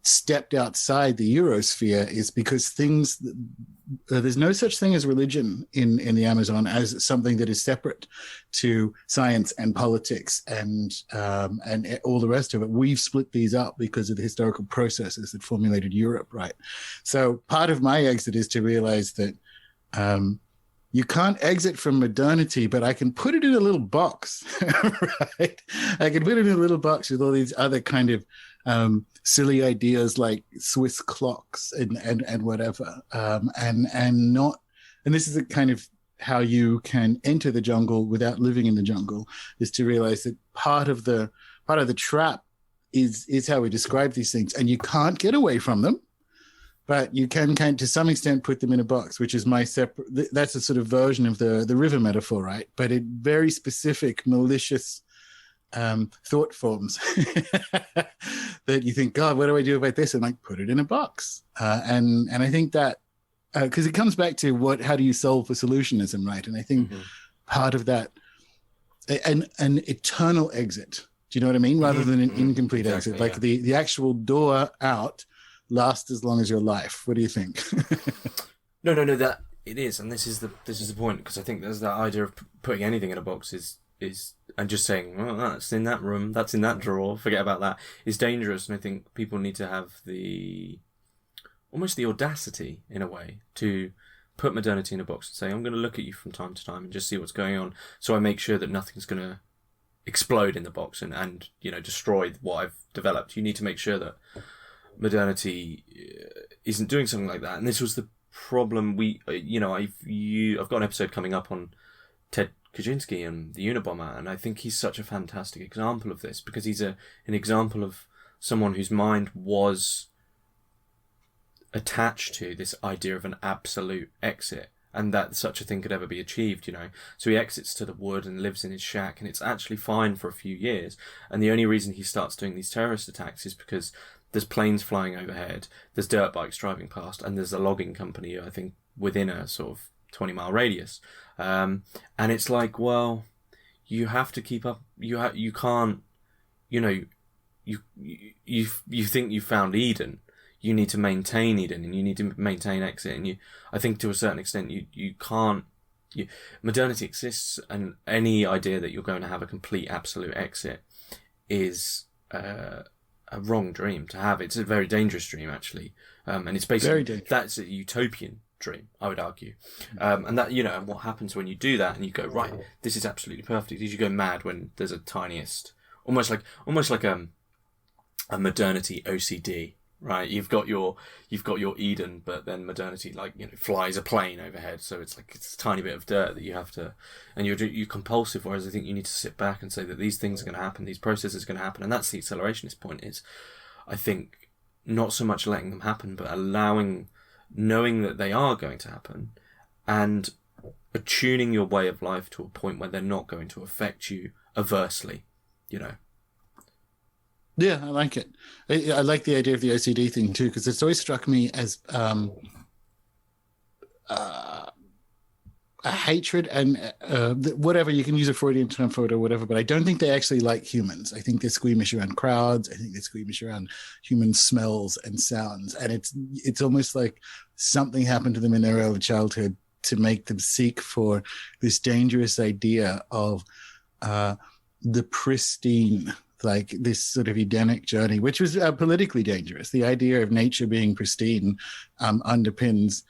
stepped outside the Eurosphere is because there's no such thing as religion in the Amazon as something that is separate to science and politics and all the rest of it. We've split these up because of the historical processes that formulated Europe, right? So part of my exit is to realize that you can't exit from modernity, but I can put it in a little box, right? I can put it in a little box with all these other kind of silly ideas like Swiss clocks and whatever, and this is a kind of how you can enter the jungle without living in the jungle, is to realize that part of the trap is how we describe these things, and you can't get away from them, but you can kind of, to some extent, put them in a box, which is my separate. That's a sort of version of the river metaphor, right? But it very specific, malicious thought forms that you think, God, what do I do about this? And like, put it in a box. And I think that because it comes back to how do you solve for solutionism, right? And I think part of that, an eternal exit. Do you know what I mean? Rather than an incomplete exit, like the actual door out lasts as long as your life. What do you think? No, that it is, and this is the point, because I think there's that idea of putting anything in a box is and just saying, well, that's in that room, that's in that drawer, forget about that, is dangerous. And I think people need to have almost the audacity, in a way, to put modernity in a box and say, I'm going to look at you from time to time and just see what's going on. So I make sure that nothing's going to explode in the box and destroy what I've developed. You need to make sure that modernity isn't doing something like that. And this was the problem. I've got an episode coming up on Ted Kaczynski and the Unabomber, and I think he's such a fantastic example of this, because he's an example of someone whose mind was attached to this idea of an absolute exit, and that such a thing could ever be achieved, So he exits to the wood and lives in his shack, and it's actually fine for a few years. And the only reason he starts doing these terrorist attacks is because there's planes flying overhead, there's dirt bikes driving past, and there's a logging company, I think, within a sort of 20-mile radius. And it's like, well, you have to keep up. You can't, you think you found Eden. You need to maintain Eden, and you need to maintain exit. And I think to a certain extent, you can't. Modernity exists, and any idea that you're going to have a complete absolute exit is a wrong dream to have. It's a very dangerous dream, actually, and it's basically that's a utopian dream, I would argue. And that, and what happens when you do that and you go, right, this is absolutely perfect, is you go mad when there's a tiniest, almost like a modernity OCD. Right, you've got your Eden, but then modernity flies a plane overhead, so it's a tiny bit of dirt that you have to, and you're compulsive. Whereas I think you need to sit back and say that these things are going to happen, these processes are going to happen, and that's the accelerationist point. Is I think not so much letting them happen, but knowing that they are going to happen, and attuning your way of life to a point where they're not going to affect you adversely. Yeah, I like it. I like the idea of the OCD thing too, because it's always struck me as a hatred and whatever. You can use a Freudian term for it or whatever, but I don't think they actually like humans. I think they're squeamish around crowds. I think they're squeamish around human smells and sounds, and it's almost like something happened to them in their early childhood to make them seek for this dangerous idea of the pristine, like this sort of Edenic journey, which was politically dangerous. The idea of nature being pristine underpins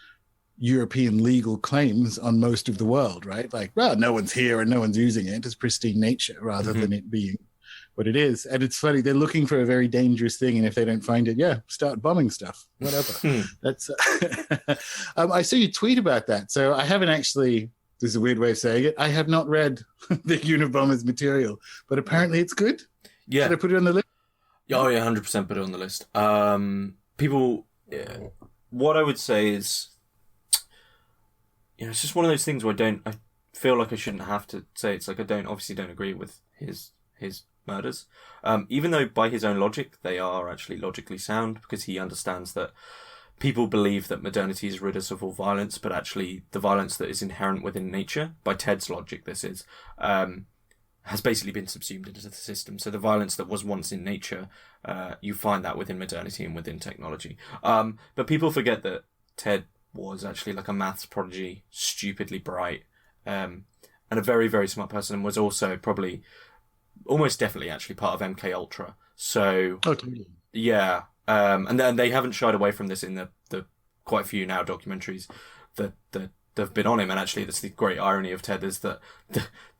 European legal claims on most of the world, right? Like, well, no one's here and no one's using it. It's pristine nature rather than it being what it is. And it's funny, they're looking for a very dangerous thing, and if they don't find it, start bombing stuff, whatever. That's I saw you tweet about that. So I haven't actually, this is a weird way of saying it, I have not read the Unabomber's material, but apparently it's good. Yeah. Should I put it on the list? Oh, yeah, 100% put it on the list. What I would say is, it's just one of those things where I feel like I shouldn't have to say it's like I obviously don't agree with his murders. Even though by his own logic, they are actually logically sound, because he understands that people believe that modernity has rid us of all violence, but actually the violence that is inherent within nature, by Ted's logic this is, has basically been subsumed into the system. So the violence that was once in nature, you find that within modernity and within technology. But people forget that Ted was actually like a maths prodigy, stupidly bright, and a very, very smart person, and was also probably, almost definitely actually part of MK Ultra. So, yeah. And then they haven't shied away from this in the quite a few now documentaries that have been on him, and actually that's the great irony of Ted, is that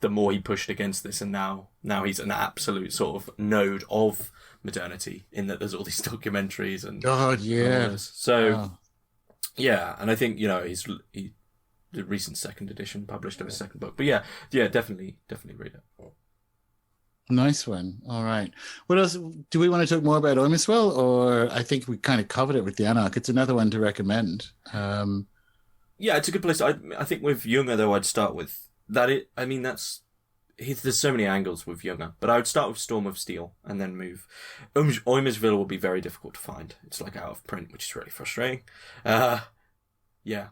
the more he pushed against this, and now he's an absolute sort of node of modernity, in that there's all these documentaries and yeah, and I think he the recent second edition published of his second book, but yeah, definitely read it. Nice one. All right. What else? Do we want to talk more about Omiswell, or I think we kind of covered it with the Anarch? It's another one to recommend. Yeah, it's a good place. I think with Junger, though, I'd start with that. There's so many angles with Junger, but I would start with Storm of Steel and then move. Omisville will be very difficult to find. It's like out of print, which is really frustrating. Yeah,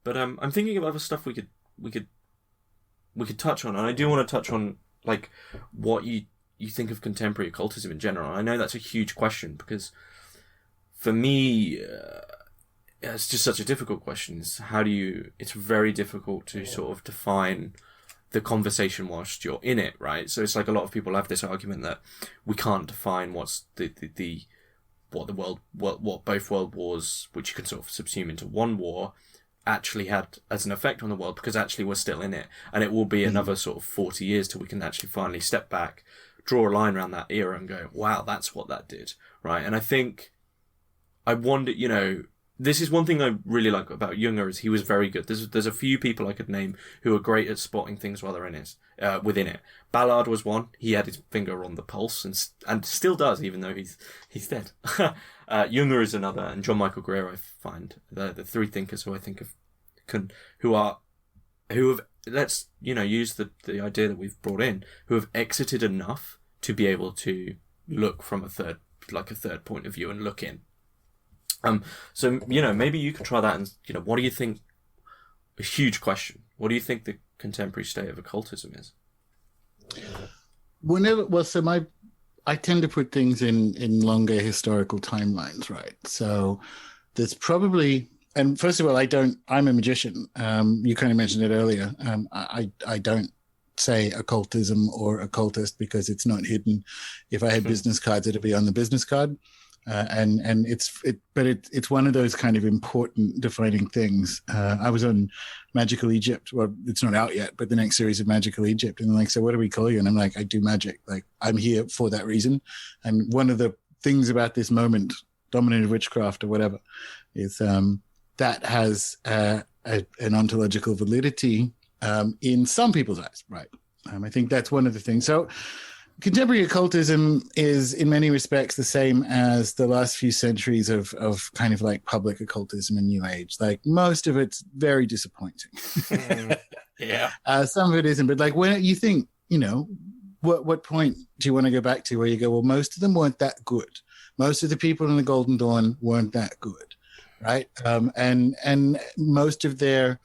but I'm thinking of other stuff we could touch on, and I do want to touch on like what you think of contemporary occultism in general. I know that's a huge question, because for me, it's just such a difficult question. It's very difficult to sort of define the conversation whilst you're in it, right? So it's like a lot of people have this argument that we can't define what's what both world wars, which you can sort of subsume into one war, actually had as an effect on the world, because actually we're still in it, and it will be another sort of 40 years till we can actually finally step back, draw a line around that era and go, wow, that's what that did, right? And I think, I wonder, this is one thing I really like about Junger, is he was very good. There's a few people I could name who are great at spotting things while they're in it, within it. Ballard was one. He had his finger on the pulse and still does, even though he's dead. Junger is another, and John Michael Greer, I find, the three thinkers who I think who have let's use the idea that we've brought in, who have exited enough to be able to look from a third point of view and look in. So, maybe you could try that, and, what do you think, a huge question, what do you think the contemporary state of occultism is? I tend to put things in longer historical timelines, right? So there's probably, and first of all, I'm a magician. You kind of mentioned it earlier. I don't say occultism or occultist because it's not hidden. If I had business cards, it'd be on the business card. And it's one of those kind of important defining things. I was on Magical Egypt. Well, it's not out yet, but the next series of Magical Egypt. And they're like, so what do we call you? And I'm like, I do magic. Like, I'm here for that reason. And one of the things about this moment, dominated witchcraft or whatever, is that has an ontological validity in some people's eyes, right? I think that's one of the things. So contemporary occultism is in many respects the same as the last few centuries of kind of like public occultism and New Age. Like, most of it's very disappointing. Yeah. Some of it isn't, but like, when you think, what point do you want to go back to where you go, well, most of them weren't that good. Most of the people in the Golden Dawn weren't that good, right? And most of their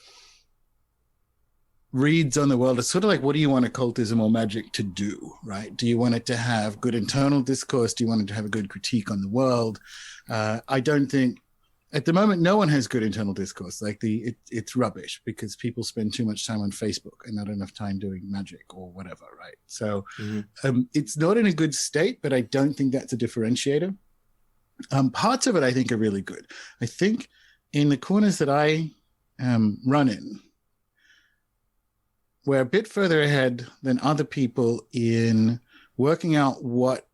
reads on the world are sort of like, what do you want occultism or magic to do, right? Do you want it to have good internal discourse? Do you want it to have a good critique on the world? I don't think, at the moment, no one has good internal discourse. Like, it's rubbish because people spend too much time on Facebook and not enough time doing magic or whatever, right? So it's not in a good state, but I don't think that's a differentiator. Parts of it I think are really good. I think in the corners that I run in, we're a bit further ahead than other people in working out what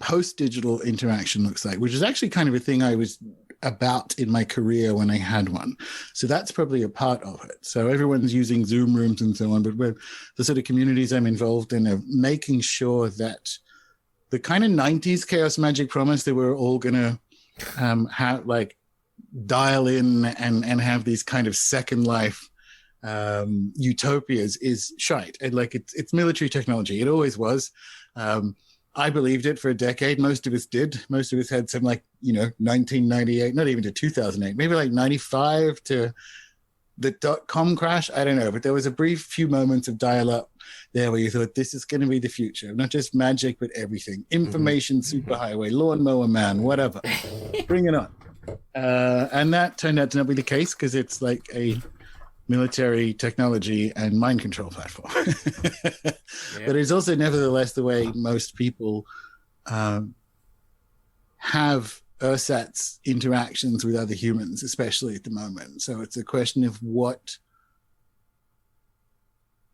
post-digital interaction looks like, which is actually kind of a thing I was about in my career when I had one. So that's probably a part of it. So everyone's using Zoom rooms and so on, but with the sort of communities I'm involved in are making sure that the kind of 90s chaos magic promise that we're all going to have, like, dial in and have these kind of second life utopias is shite. And like, it's military technology. It always was. I believed it for a decade. Most of us did. Most of us had some, like, 1998, not even to 2008, maybe like 95 to the .com crash. I don't know, but there was a brief few moments of dial-up there where you thought, this is going to be the future, not just magic, but everything. Information superhighway, lawnmower man, whatever. Bring it on. And that turned out to not be the case, because it's like a military technology and mind control platform. But it's also nevertheless the way most people have ersatz interactions with other humans, especially at the moment. So it's a question of what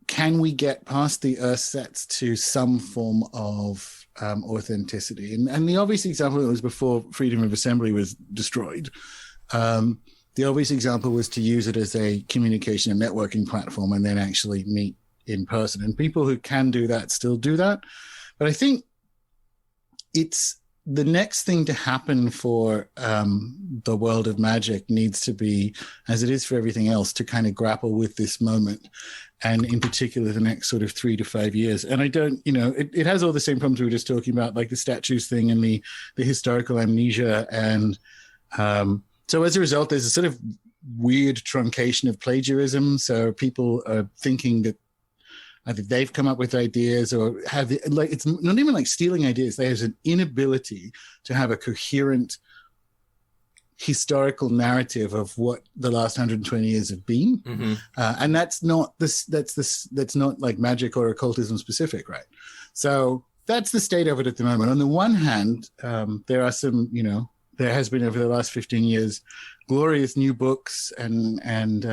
can we get past the ersatz to some form of authenticity. And the obvious example was before freedom of assembly was destroyed. The obvious example was to use it as a communication and networking platform and then actually meet in person. And people who can do that still do that. But I think it's the next thing to happen for the world of magic needs to be, as it is for everything else, to kind of grapple with this moment. And in particular, the next sort of 3 to 5 years. And I don't, it has all the same problems we were just talking about, like the statues thing and the historical amnesia. And so as a result, there's a sort of weird truncation of plagiarism. So people are thinking that either they've come up with ideas or have, like, it's not even like stealing ideas. There's an inability to have a coherent historical narrative of what the last 120 years have been. And that's not like magic or occultism specific, right? So that's the state of it at the moment. On the one hand, there are some, there has been over the last 15 years glorious new books and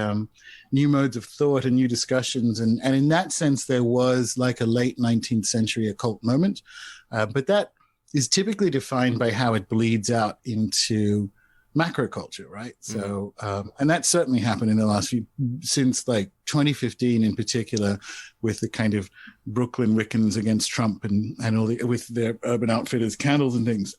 new modes of thought and new discussions. And in that sense, there was like a late 19th century occult moment. But that is typically defined by how it bleeds out into macro culture, right? So, and that certainly happened in the last few, since like 2015 in particular, with the kind of Brooklyn Wiccans against Trump and all the, with their Urban Outfitters candles and things,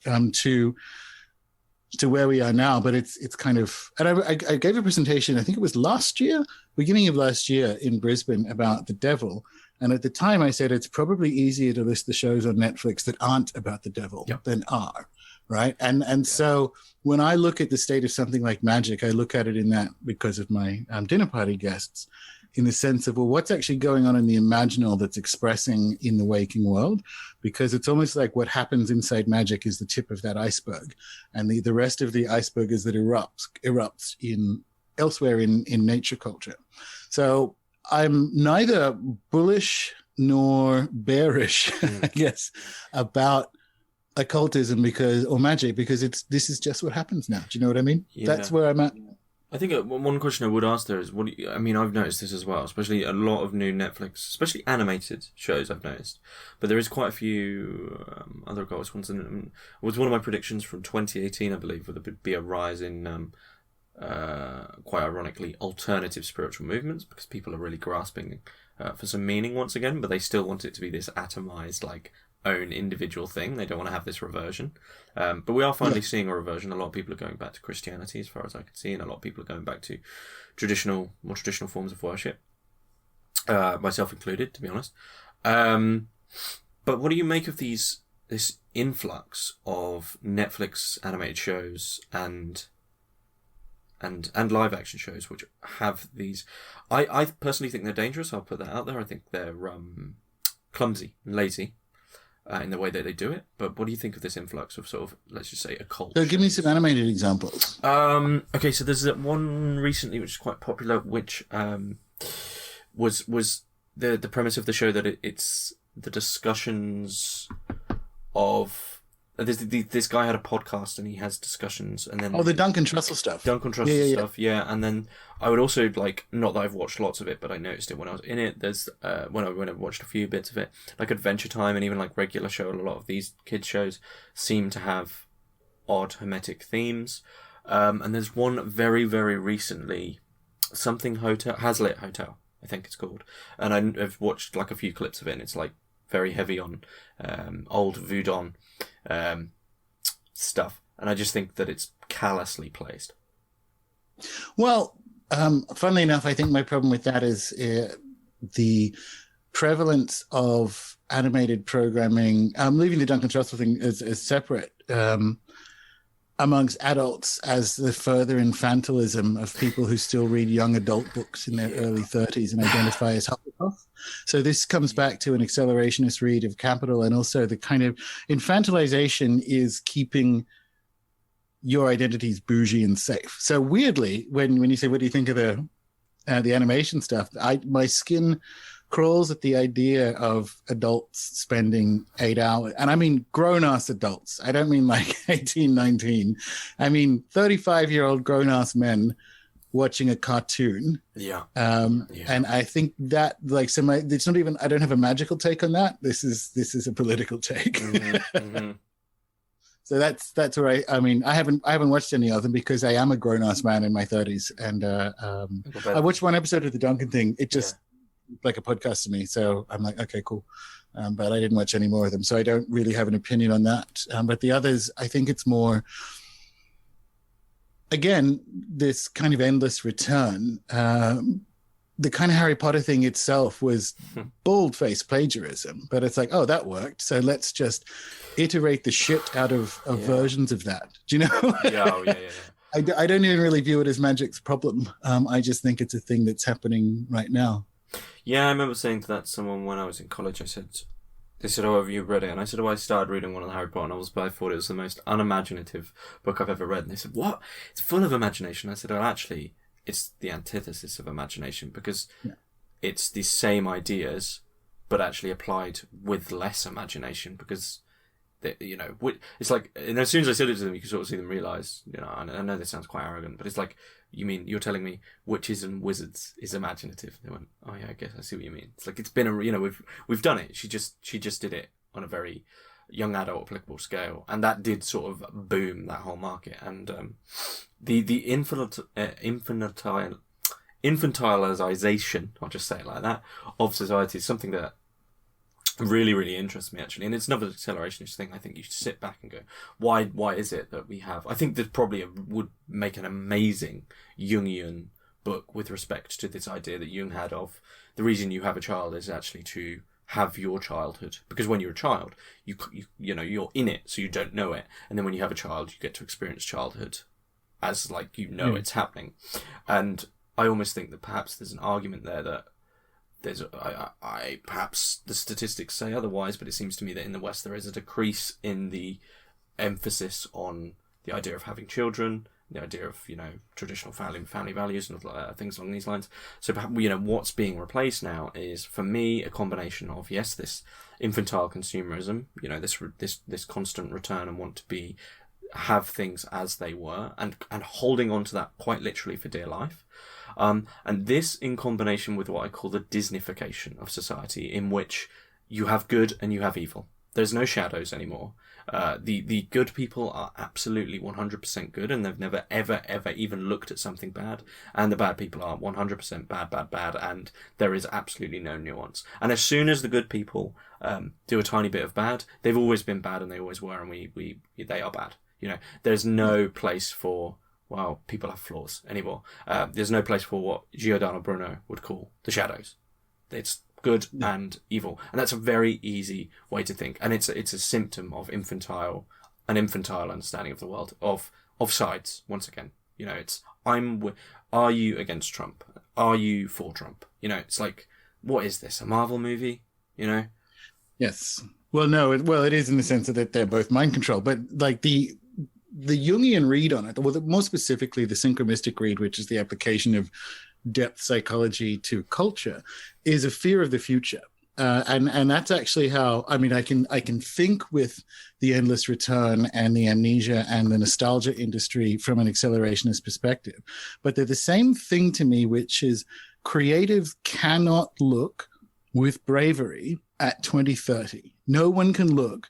to where we are now. But it's kind of, and I gave a presentation, I think it was last year, beginning of last year in Brisbane, about the devil. And at the time I said, it's probably easier to list the shows on Netflix that aren't about the devil than are. Right. And so when I look at the state of something like magic, I look at it in that, because of my dinner party guests, in the sense of, well, what's actually going on in the imaginal that's expressing in the waking world? Because it's almost like what happens inside magic is the tip of that iceberg. And the rest of the iceberg is that erupts in elsewhere in nature culture. So I'm neither bullish nor bearish, I guess, about occultism or magic, because this is just what happens now. Do you know what I mean? Yeah. That's where I'm at. I think one question I would ask there is, I've noticed this as well, especially a lot of new Netflix, especially animated shows I've noticed, but there is quite a few other occult ones, and it was one of my predictions from 2018, I believe, where there would be a rise in, quite ironically, alternative spiritual movements, because people are really grasping for some meaning once again, but they still want it to be this atomized, like, own individual thing. They don't want to have this reversion, but we are finally seeing a reversion. A lot of people are going back to Christianity, as far as I can see, and a lot of people are going back to more traditional forms of worship, myself included, to be honest. But what do you make of this influx of Netflix animated shows and live action shows which have these? I personally think they're dangerous. I'll put that out there. I think they're clumsy and lazy in the way that they do it. But what do you think of this influx of sort of, let's just say, occult? So give me some animated examples. Okay, so there's one recently which is quite popular, which was the premise of the show that it's the discussions of... This guy had a podcast and he has discussions, and then the Duncan Trussell stuff. Yeah. And then I would also, like, not that I've watched lots of it, but I noticed it when I was in it. There's when I watched a few bits of it, like Adventure Time and even like Regular Show. A lot of these kids shows seem to have odd Hermetic themes. And there's one very, very recently, something hotel, Hazlitt Hotel, I think it's called, and I've watched like a few clips of it, and it's like very heavy on old Voodoo stuff, and I just think that it's callously placed. Well, funnily enough, I think my problem with that is the prevalence of animated programming. I'm leaving the Duncan Trussell thing as separate amongst adults as the further infantilism of people who still read young adult books in their early 30s and identify as Hufflepuff. So this comes back to an accelerationist read of Capital, and also the kind of infantilization is keeping your identities bougie and safe. So weirdly, when you say, what do you think of the animation stuff, my skin crawls at the idea of adults spending 8 hours, and I mean grown-ass adults. I don't mean like 18, 19. I mean 35-year-old grown-ass men watching a cartoon. And I think that, like, it's not even, I don't have a magical take on that. This is a political take. Mm-hmm. So that's where I haven't watched any of them because I am a grown-ass man in my 30s, and I watched one episode of the Duncan thing. It just like a podcast to me, so I'm like, okay, cool. But I didn't watch any more of them, so I don't really have an opinion on that. But the others, I think it's more, again, this kind of endless return. The kind of Harry Potter thing itself was bald-faced plagiarism, but it's like, oh, that worked, so let's just iterate the shit out of versions of that. Do you know? Yeah. I don't even really view it as magic's problem. I just think it's a thing that's happening right now. Yeah, I remember saying to that to someone when I was in college. They said, oh, have you read it? And I said, oh, I started reading one of the Harry Potter novels, but I thought it was the most unimaginative book I've ever read. And they said, what? It's full of imagination. I said, oh, actually, it's the antithesis of imagination, because it's the same ideas, but actually applied with less imagination, because It's like, and as soon as I said it to them, you can sort of see them realize, I know this sounds quite arrogant, but it's like, you mean you're telling me witches and wizards is imaginative? They went, oh yeah, I guess I see what you mean. It's like, it's been we've done it. She just did it on a very young adult applicable scale, and that did sort of boom that whole market. And the infantilization, I'll just say it like that, of society is something that really, really interests me, actually. And it's another accelerationist thing. I think you should sit back and go, why is it that we have... I think that probably would make an amazing Jungian book with respect to this idea that Jung had of the reason you have a child is actually to have your childhood. Because when you're a child, you're in it, so you don't know it. And then when you have a child, you get to experience childhood as, like, it's happening. And I almost think that perhaps there's an argument there that perhaps the statistics say otherwise, but it seems to me that in the West there is a decrease in the emphasis on the idea of having children, the idea of traditional family values and things along these lines. So perhaps what's being replaced now is, for me, a combination of this infantile consumerism, this constant return and want to have things as they were, and holding on to that quite literally for dear life. And this in combination with what I call the Disneyfication of society, in which you have good and you have evil. There's no shadows anymore. The good people are absolutely 100% good, and they've never, ever, ever even looked at something bad. And the bad people are 100% bad, and there is absolutely no nuance. And as soon as the good people do a tiny bit of bad, they've always been bad, and they always were, and they are bad. There's no place for... well, people have flaws anymore. There's no place for what Giordano Bruno would call the shadows. It's good and evil, and that's a very easy way to think. And it's a symptom of an infantile understanding of the world, of sides. Once again, it's are you against Trump? Are you for Trump? It's like, what is this? A Marvel movie? Yes. Well, no. It is in the sense that they're both mind control, but like the Jungian read on it, well, more specifically the synchromistic read, which is the application of depth psychology to culture, is a fear of the future. And that's actually how, I can think with the endless return and the amnesia and the nostalgia industry from an accelerationist perspective. But they're the same thing to me, which is creatives cannot look with bravery at 2030. No one can look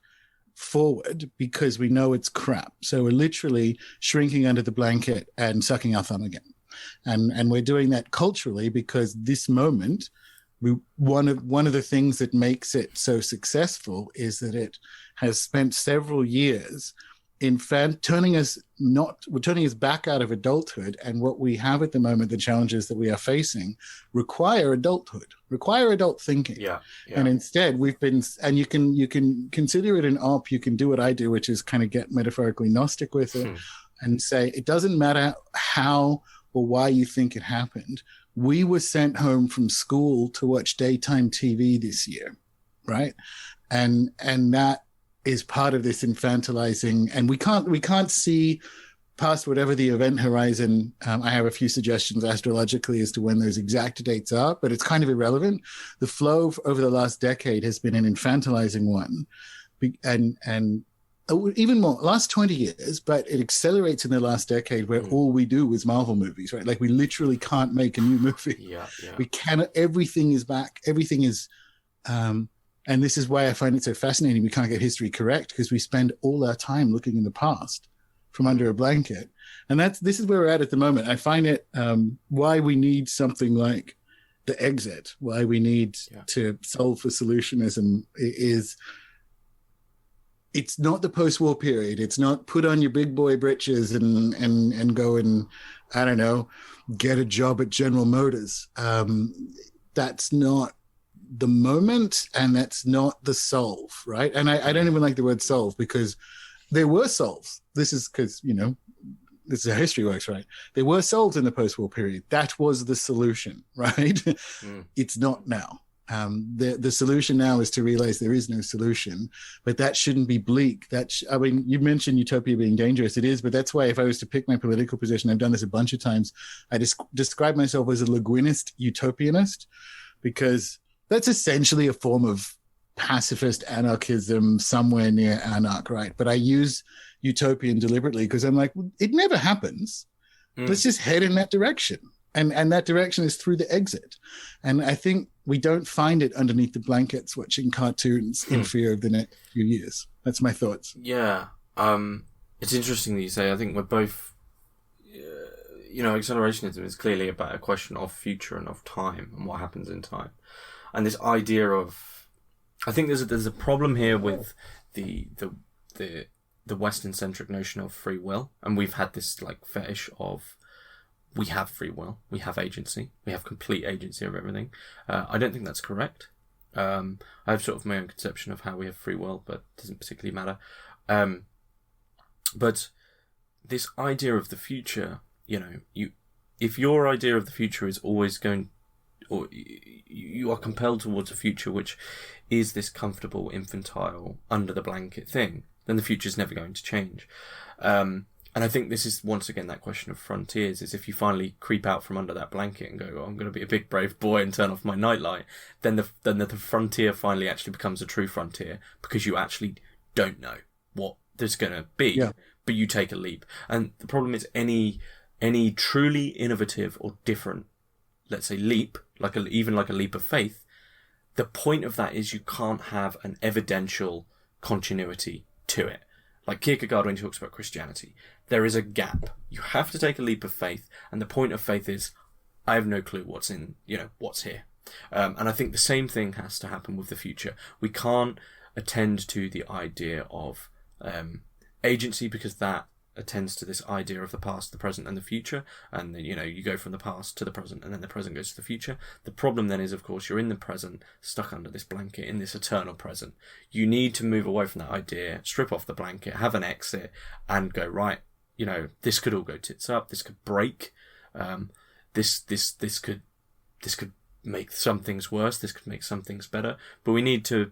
forward because we know it's crap. So we're literally shrinking under the blanket and sucking our thumb again. And we're doing that culturally because this moment, one of the things that makes it so successful is that it has spent several years turning us back out of adulthood. And what we have at the moment, the challenges that we are facing, require adulthood, require adult thinking. Yeah. And instead we've been, and you can consider it an op. You can do what I do, which is kind of get metaphorically Gnostic with it and say, it doesn't matter how or why you think it happened. We were sent home from school to watch daytime TV this year, right? And that is part of this infantilizing, and we can't see past whatever the event horizon. I have a few suggestions astrologically as to when those exact dates are, but it's kind of irrelevant. The flow over the last decade has been an infantilizing one, and even more last 20 years, but it accelerates in the last decade where all we do is Marvel movies, right? Like we literally can't make a new movie. Yeah. We cannot, everything is back. Everything is, and this is why I find it so fascinating. We can't get history correct because we spend all our time looking in the past from under a blanket. And this is where we're at the moment. I find it, why we need something like the exit, why we need to solve for solutionism is, it's not the post-war period. It's not put on your big boy britches and go and, I don't know, get a job at General Motors. That's not the moment, and that's not the solve, right? And I don't even like the word solve because there were solves. This is because, this is how history works, right? There were solves in the post-war period. That was the solution, right? It's not now. The solution now is to realize there is no solution, but that shouldn't be bleak. You mentioned utopia being dangerous. It is, but that's why if I was to pick my political position, I've done this a bunch of times. I describe myself as a Le Guinist utopianist, because that's essentially a form of pacifist anarchism somewhere near Anarch, right? But I use utopian deliberately because I'm like, well, it never happens. Let's just head in that direction. And that direction is through the exit. And I think we don't find it underneath the blankets watching cartoons in fear of the next few years. That's my thoughts. Yeah. It's interesting that you say, I think we're both, accelerationism is clearly about a question of future and of time and what happens in time. And this idea of, I think there's a problem here with the Western-centric notion of free will. And we've had this like fetish of, we have free will, we have agency, we have complete agency of everything. I don't think that's correct. I have sort of my own conception of how we have free will, but it doesn't particularly matter. But this idea of the future, if your idea of the future is always going, or you are compelled towards a future which is this comfortable, infantile, under the blanket thing, then the future is never going to change. And I think this is, once again, that question of frontiers, is if you finally creep out from under that blanket and go, I'm going to be a big, brave boy and turn off my nightlight, then the frontier finally actually becomes a true frontier, because you actually don't know what there's going to be, but you take a leap. And the problem is any truly innovative or different, let's say, leap, even like a leap of faith, the point of that is you can't have an evidential continuity to it. Like Kierkegaard, when he talks about Christianity, there is a gap. You have to take a leap of faith, and the point of faith is, I have no clue what's here. And I think the same thing has to happen with the future. We can't attend to the idea of agency, because that attends to this idea of the past, the present, and the future. And then, you go from the past to the present, and then the present goes to the future. The problem then is, of course, you're in the present, stuck under this blanket, in this eternal present. You need to move away from that idea, strip off the blanket, have an exit, and go, right, this could all go tits up, this could break, this could make some things worse, this could make some things better. But we need to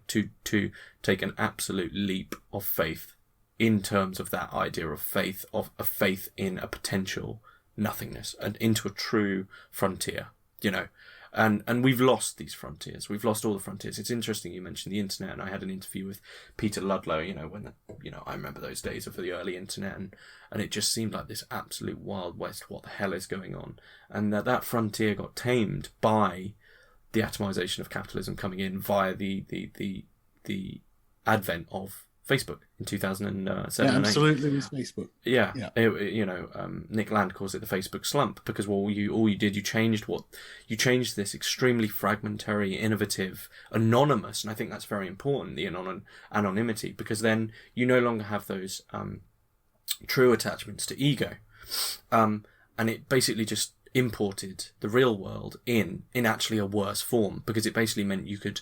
take an absolute leap of faith in terms of that idea of faith, of a faith in a potential nothingness and into a true frontier, and we've lost these frontiers. We've lost all the frontiers. It's interesting you mentioned the internet, and I had an interview with Peter Ludlow, when I remember those days of the early internet, and it just seemed like this absolute Wild West. What the hell is going on? And that frontier got tamed by the atomization of capitalism coming in via the advent of Facebook in 2007. Yeah, absolutely, it was Facebook. Yeah. Nick Land calls it the Facebook slump, because all you did, you changed this extremely fragmentary, innovative, anonymous, and I think that's very important, the anonymity, because then you no longer have those true attachments to ego, and it basically just imported the real world in actually a worse form, because it basically meant you could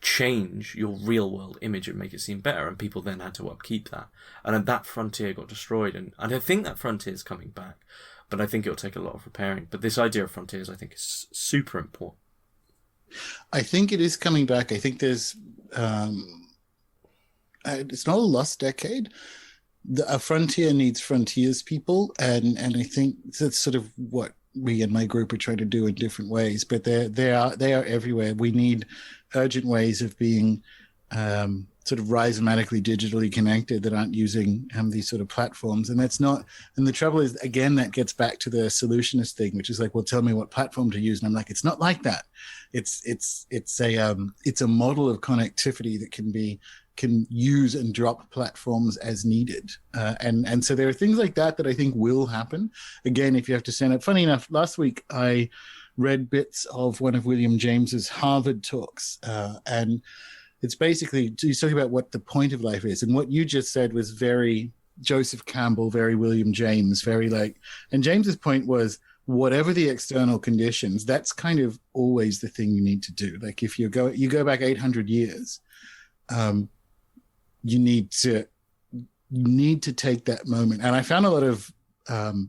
change your real world image and make it seem better, and people then had to upkeep that, and then that frontier got destroyed, and I think that frontier is coming back, but I think it'll take a lot of repairing. But this idea of frontiers, I think, is super important. I think it is coming back. I think there's it's not a lost decade. A frontier needs frontiers people, and I think that's sort of what we and my group are trying to do in different ways, but they are everywhere. We need urgent ways of being sort of rhizomatically digitally connected that aren't using these sort of platforms. And that's not, and the trouble is, again, that gets back to the solutionist thing, which is like, well, tell me what platform to use. And I'm like, it's not like that. It's a model of connectivity that can use and drop platforms as needed. And so there are things like that I think will happen. Again, if you have to stand up. Funny enough, last week I read bits of one of William James's Harvard talks, and it's basically, he's talking about what the point of life is. And what you just said was very Joseph Campbell, very William James, very like, and James's point was, whatever the external conditions, that's kind of always the thing you need to do. Like if you go back 800 years, you need to take that moment. And I found a lot of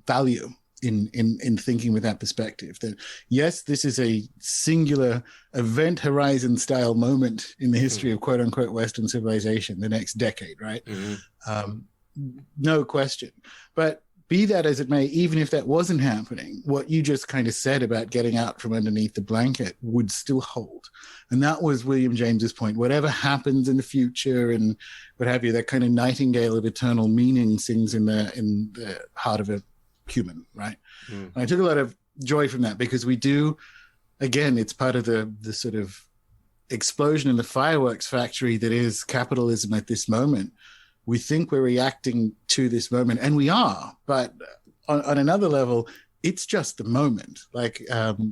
value in thinking with that perspective, that yes, this is a singular event horizon style moment in the history of quote unquote Western civilization, the next decade, right? No question. But be that as it may, even if that wasn't happening, what you just kind of said about getting out from underneath the blanket would still hold. And that was William James's point. Whatever happens in the future and what have you, that kind of nightingale of eternal meaning sings in the heart of a human, right? And I took a lot of joy from that, because we do, again, it's part of the sort of explosion in the fireworks factory that is capitalism at this moment. We think we're reacting to this moment, and we are, but on another level, it's just the moment. Like,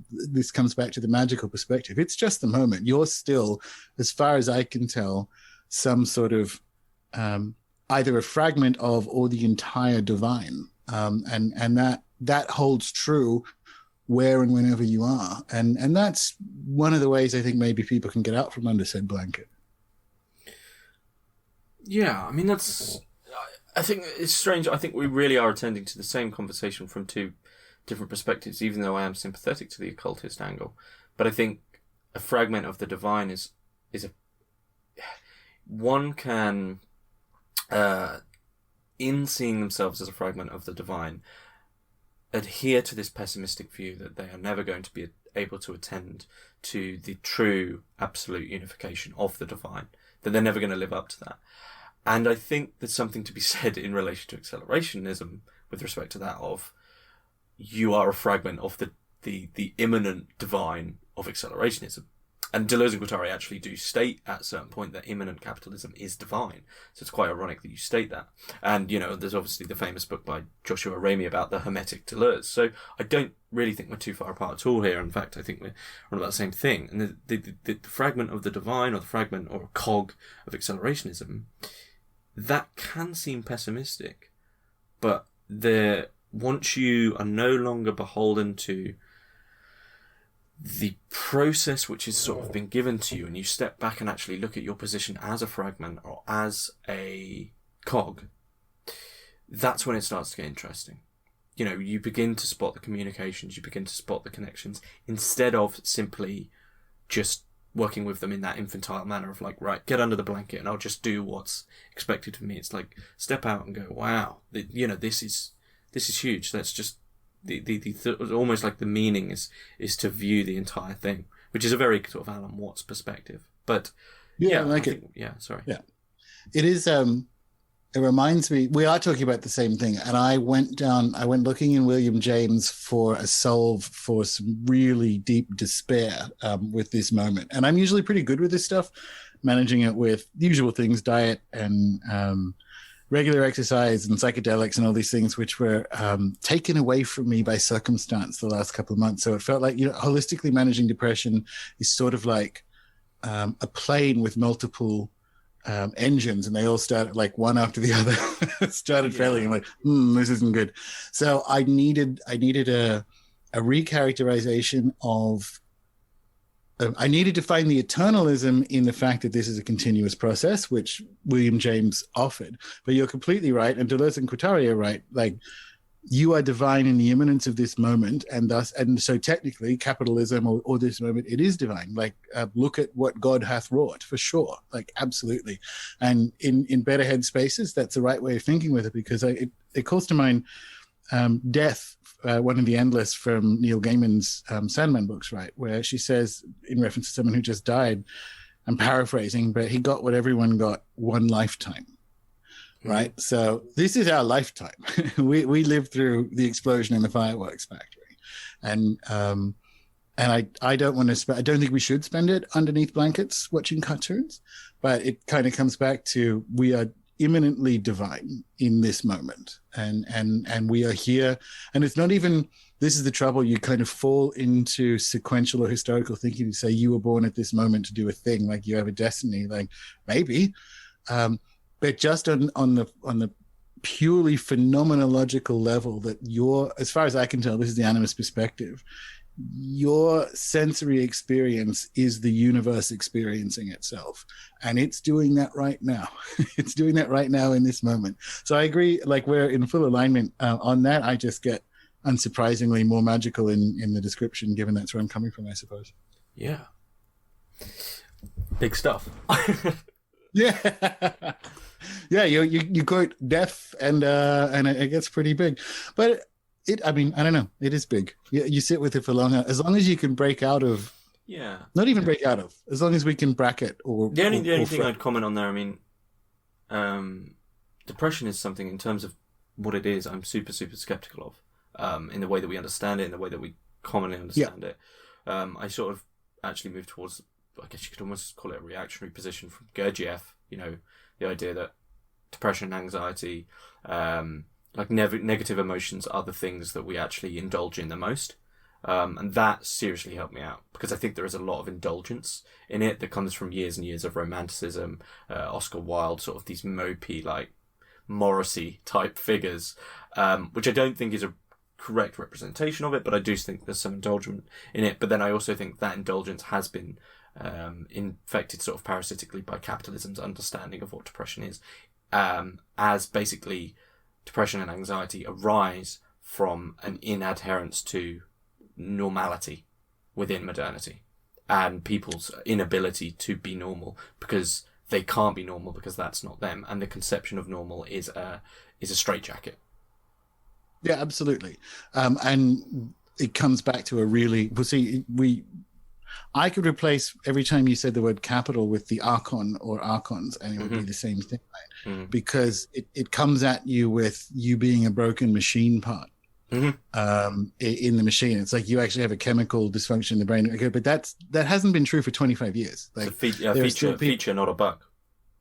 this comes back to the magical perspective. It's just the moment. You're still, as far as I can tell, some sort of either a fragment of or the entire divine. And that holds true where and whenever you are. And that's one of the ways I think maybe people can get out from under said blanket. Yeah, I mean, I think it's strange. I think we really are attending to the same conversation from two different perspectives, even though I am sympathetic to the occultist angle. But I think a fragment of the divine is one can, in seeing themselves as a fragment of the divine, adhere to this pessimistic view that they are never going to be able to attend to the true absolute unification of the divine, that they're never going to live up to that. And I think there's something to be said in relation to accelerationism with respect to that of, you are a fragment of the immanent divine of accelerationism. And Deleuze and Guattari actually do state at a certain point that immanent capitalism is divine. So it's quite ironic that you state that. And, there's obviously the famous book by Joshua Ramey about the Hermetic Deleuze. So I don't really think we're too far apart at all here. In fact, I think we're on about the same thing. And the fragment of the divine, or the fragment or cog of accelerationism, that can seem pessimistic. But once you are no longer beholden to the process which has sort of been given to you, and you step back and actually look at your position as a fragment or as a cog, that's when it starts to get interesting. You begin to spot the communications, you begin to spot the connections, instead of simply just working with them in that infantile manner of like, right, get under the blanket and I'll just do what's expected of me. It's like, step out and go, wow, this is huge. Let's just, almost like the meaning is to view the entire thing, which is a very sort of Alan Watts perspective. But yeah, sorry. Yeah, it is. It reminds me, we are talking about the same thing. And I went looking in William James for a solve for some really deep despair with this moment. And I'm usually pretty good with this stuff, managing it with the usual things, diet and regular exercise and psychedelics and all these things, which were taken away from me by circumstance the last couple of months. So it felt like, holistically managing depression is sort of like a plane with multiple engines, and they all started like one after the other started failing. I'm like, this isn't good. So I needed a recharacterization of. I needed to find the eternalism in the fact that this is a continuous process, which William James offered. But you're completely right, and Deleuze and Guattari are right. Like, you are divine in the imminence of this moment, and so technically, capitalism or this moment, it is divine. Like, look at what God hath wrought, for sure. Like, absolutely. And in better headspaces, that's the right way of thinking with it, because it calls to mind Death, one of the Endless from Neil Gaiman's Sandman books, right, where she says, in reference to someone who just died, I'm paraphrasing, but he got what everyone got, one lifetime. Right. So this is our lifetime. we lived through the explosion in the fireworks factory. And I don't want to I don't think we should spend it underneath blankets watching cartoons, but it kind of comes back to, we are imminently divine in this moment. And we are here. And it's not even, this is the trouble. You kind of fall into sequential or historical thinking to say you were born at this moment to do a thing, like you have a destiny, like maybe, but just on the purely phenomenological level, that as far as I can tell, this is the animist perspective, your sensory experience is the universe experiencing itself. And it's doing that right now. It's doing that right now in this moment. So I agree, like, we're in full alignment on that. I just get unsurprisingly more magical in the description, given that's where I'm coming from, I suppose. Yeah. Big stuff. Yeah. Yeah, you quote death, and it gets pretty big, but I mean, I don't know, it is big. You sit with it for long, as long as you can break out of. Yeah. Not even break out of, as long as we can bracket or. The only thing I'd comment on there, I mean, depression is something in terms of what it is. I'm super skeptical of, in the way that we understand it, in the way that we commonly understand it. I sort of actually moved towards, I guess you could almost call it a reactionary position from Gurdjieff. You know, the idea that depression and anxiety, like negative emotions, are the things that we actually indulge in the most. And that seriously helped me out, because I think there is a lot of indulgence in it that comes from years and years of romanticism, Oscar Wilde, sort of these mopey, like Morrissey type figures, which I don't think is a correct representation of it, but I do think there's some indulgence in it. But then I also think that indulgence has been infected sort of parasitically by capitalism's understanding of what depression is, as basically depression and anxiety arise from an inadherence to normality within modernity and people's inability to be normal because they can't be normal because that's not them, and the conception of normal is a straitjacket. Yeah, absolutely. And it comes back to a really, well, see, I could replace every time you said the word capital with the archon or archons, and it would be the same thing, right? Because it comes at you with you being a broken machine part. In the machine. It's like you actually have a chemical dysfunction in the brain. Okay, but that hasn't been true for 25 years. Like, it's a feature, not a bug.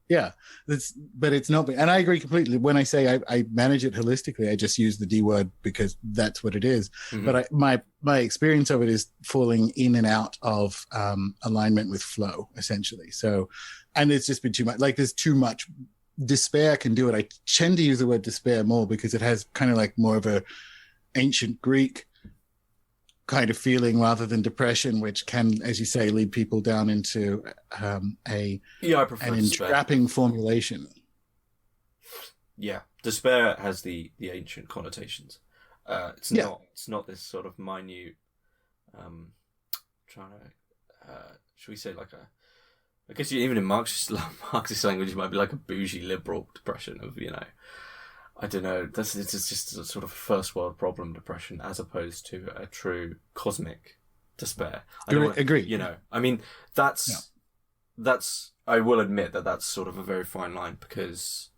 Yeah, but it's not. And I agree completely. When I say I manage it holistically, I just use the D word because that's what it is. But my experience of it is falling in and out of alignment with flow, essentially. So, and it's just been too much. Like, there's too much. Despair can do it. I tend to use the word despair more because it has kind of like more of a ancient Greek kind of feeling rather than depression, which can, as you say, lead people down into an entrapping formulation. Yeah, despair has the ancient connotations. It's not this sort of minute. Should we say like a? I guess even in Marxist language, it might be like a bougie liberal depression of, you know. I don't know. It's just a sort of first world problem depression, as opposed to a true cosmic despair. Agree. You know, I mean, that's. I will admit that's sort of a very fine line, because,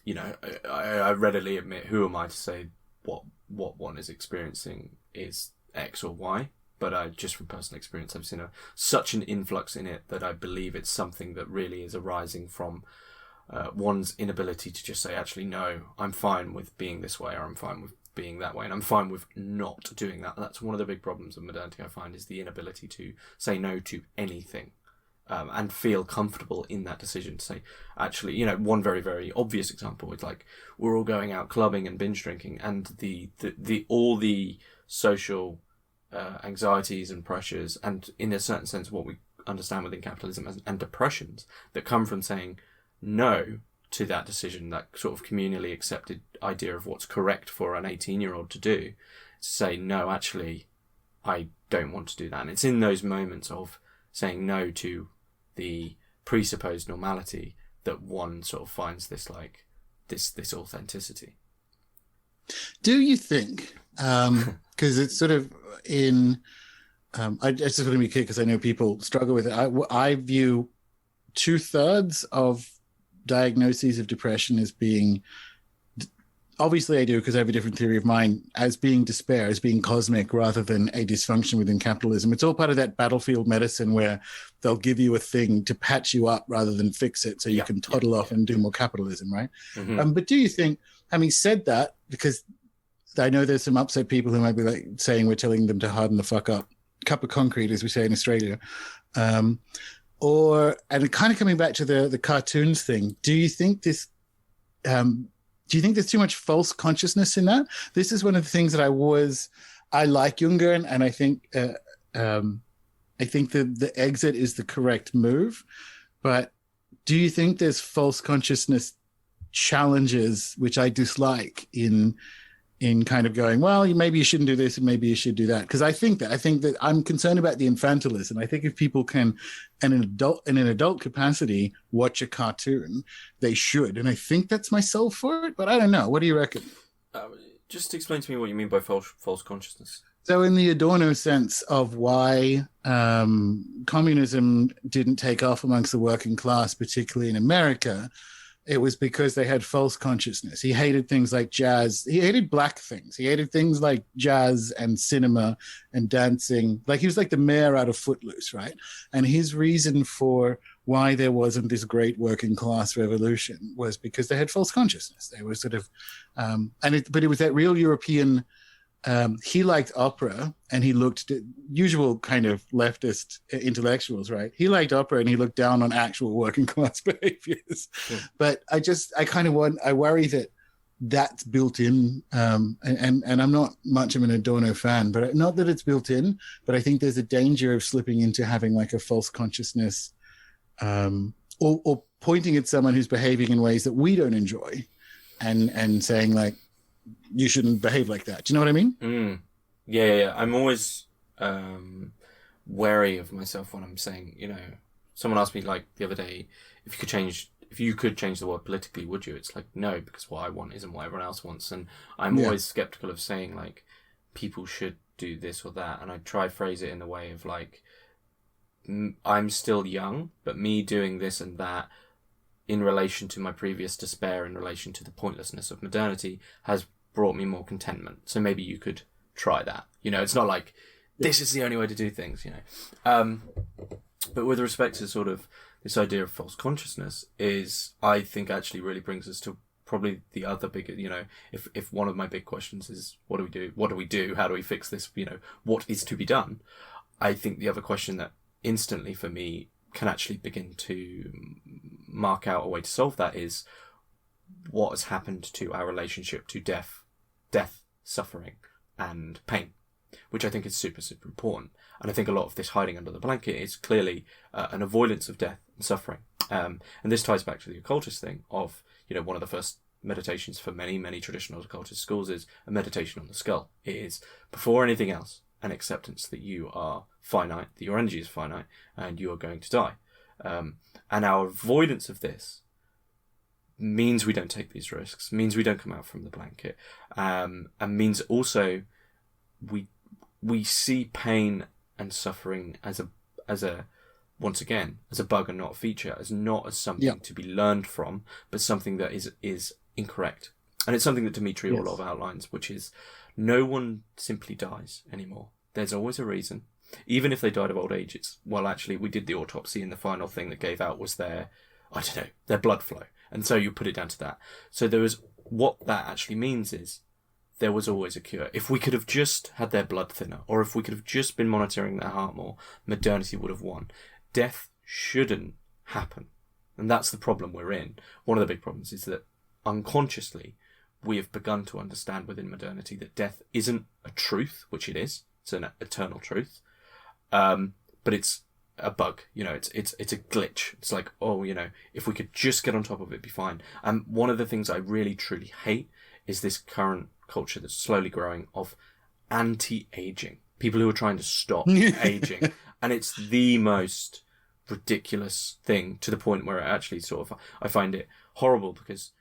you know, I readily admit, who am I to say what one is experiencing is X or Y? But just from personal experience, I've seen such an influx in it that I believe it's something that really is arising from one's inability to just say, actually, no, I'm fine with being this way, or I'm fine with being that way, and I'm fine with not doing that. That's one of the big problems of modernity, I find, is the inability to say no to anything, and feel comfortable in that decision to say, actually, you know, one very, very obvious example is like, we're all going out clubbing and binge drinking, and all the social anxieties and pressures, and in a certain sense what we understand within capitalism and depressions that come from saying no to that decision, that sort of communally accepted idea of what's correct for an 18-year-old to do, to say, no, actually, I don't want to do that. And it's in those moments of saying no to the presupposed normality that one sort of finds this, like, this authenticity. Do you think, because it's sort of in, I just want to be clear because I know people struggle with it. I view 2/3 of diagnoses of depression as being, obviously I do because I have a different theory of mind, as being despair, as being cosmic rather than a dysfunction within capitalism. It's all part of that battlefield medicine where they'll give you a thing to patch you up rather than fix it so you can toddle off and do more capitalism, right? But do you think, having said that, because I know there's some upset people who might be like saying we're telling them to harden the fuck up, cup of concrete, as we say in Australia, and kind of coming back to the cartoons thing, do you think there's too much false consciousness in that? This is one of the things that I like Junger, and I think the exit is the correct move. But do you think there's false consciousness challenges, which I dislike, in in kind of going, well, maybe you shouldn't do this and maybe you should do that. Because I think that I'm concerned about the infantilism. I think if people can, in an adult capacity, watch a cartoon, they should. And I think that's my soul for it, but I don't know. What do you reckon? Just explain to me what you mean by false consciousness. So in the Adorno sense of why communism didn't take off amongst the working class, particularly in America, it was because they had false consciousness. He hated things like jazz. He hated black things. He hated things like jazz and cinema and dancing. Like he was like the mayor out of Footloose, right? And his reason for why there wasn't this great working class revolution was because they had false consciousness. They were sort of, but it was that real European. He liked opera and he looked at usual kind of leftist intellectuals, right? He liked opera and he looked down on actual working class behaviors. Yeah. But I worry that that's built in. And I'm not much of an Adorno fan, but not that it's built in, but I think there's a danger of slipping into having like a false consciousness or pointing at someone who's behaving in ways that we don't enjoy and saying like, you shouldn't behave like that. Do you know what I mean? Yeah. I'm always wary of myself when I'm saying, someone asked me like the other day, if you could change the world politically, would you? It's like, no, because what I want isn't what everyone else wants. And I'm always skeptical of saying like, people should do this or that. And I try phrase it in the way of like, I'm still young, but me doing this and that in relation to my previous despair, in relation to the pointlessness of modernity, has brought me more contentment. So maybe you could try that. It's not like this is the only way to do things, But with respect to sort of this idea of false consciousness I think actually really brings us to probably the other bigger, if one of my big questions is what do we do? What do we do? How do we fix this? What is to be done? I think the other question that instantly for me can actually begin to mark out a way to solve that is what has happened to our relationship to death, suffering, and pain, which I think is super, super important. And I think a lot of this hiding under the blanket is clearly an avoidance of death and suffering. And this ties back to the occultist thing of, one of the first meditations for many, many traditional occultist schools is a meditation on the skull. It is, before anything else, an acceptance that you are finite, that your energy is finite, and you are going to die. And our avoidance of this means we don't take these risks, means we don't come out from the blanket, and means also we see pain and suffering as a once again as a bug and not a feature, as not as something to be learned from, but something that is incorrect. And it's something that Dimitri Orlov outlines, which is no one simply dies anymore. There's always a reason. Even if they died of old age, actually, we did the autopsy and the final thing that gave out was their blood flow. And so you put it down to that. So what that actually means is there was always a cure. If we could have just had their blood thinner, or if we could have just been monitoring their heart more, modernity would have won. Death shouldn't happen. And that's the problem we're in. One of the big problems is that unconsciously, we have begun to understand within modernity that death isn't a truth, which it is. It's an eternal truth. But it's a bug, it's a glitch. It's like, if we could just get on top of it, be fine. And one of the things I really truly hate is this current culture that's slowly growing of anti-aging. People who are trying to stop aging. And it's the most ridiculous thing, to the point where it actually sort of, I find it horrible, because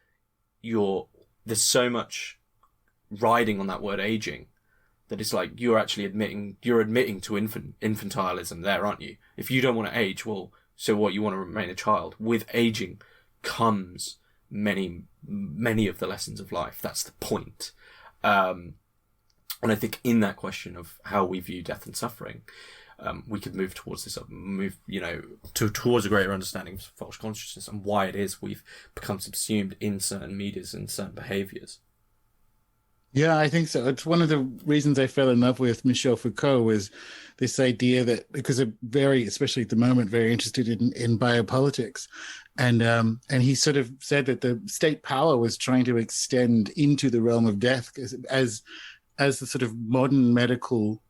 there's so much riding on that word aging that it's like you're admitting to infantilism there, aren't you? If you don't want to age, well, so what, you want to remain a child? With aging comes many, many of the lessons of life. That's the point. And I think in that question of how we view death and suffering, we could move towards this, towards a greater understanding of false consciousness and why it is we've become subsumed in certain medias and certain behaviors. Yeah, I think so. It's one of the reasons I fell in love with Michel Foucault was this idea that, because I'm especially at the moment, very interested in biopolitics. And he sort of said that the state power was trying to extend into the realm of death as the sort of modern medical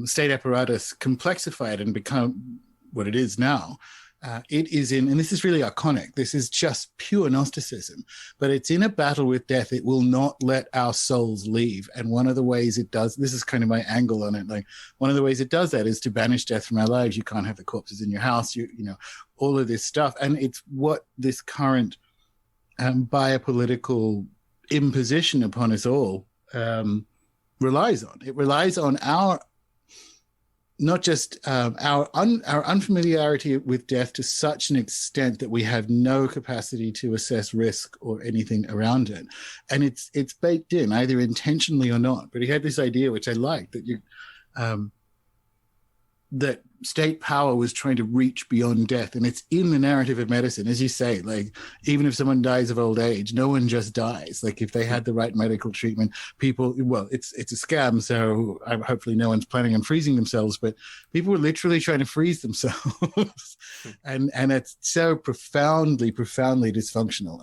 state apparatus complexified and become what it is now. it is in, and this is really iconic, this is just pure Gnosticism, but it's in a battle with death. It will not let our souls leave. And one of the ways it does, this is kind of my angle on it, like one of the ways it does that is to banish death from our lives. You can't have the corpses in your house, you know, all of this stuff. And it's what this current biopolitical imposition upon us all relies on. It relies on our, not just our unfamiliarity with death to such an extent that we have no capacity to assess risk or anything around it. And it's baked in, either intentionally or not. But he had this idea, which I liked, that that state power was trying to reach beyond death. And it's in the narrative of medicine, as you say, like, even if someone dies of old age, no one just dies. Like, if they had the right medical treatment, people, well, it's a scam, so hopefully no one's planning on freezing themselves, but people were literally trying to freeze themselves. and it's so profoundly dysfunctional.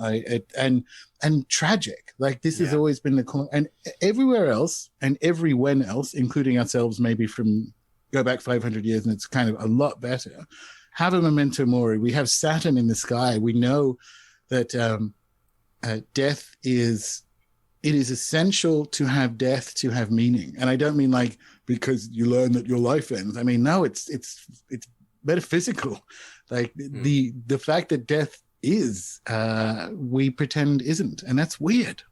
And tragic. Like, this has always been the, and everywhere else and everyone else, including ourselves, maybe from go back 500 years, and it's kind of a lot better, have a memento mori. We have Saturn in the sky. We know that death is, it is essential to have death to have meaning. And I don't mean like because you learn that your life ends. I mean, no, it's metaphysical. Like the fact that death is, we pretend isn't, and that's weird.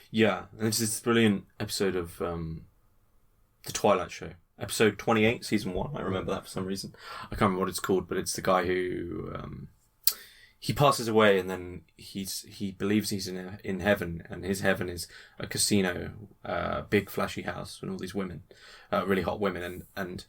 Yeah, and it's this brilliant episode of The Twilight Show. Episode 28, season 1. I remember that for some reason. I can't remember what it's called, but it's the guy who he passes away, and then he believes he's in heaven, and his heaven is a casino, big flashy house, and all these women, really hot women, and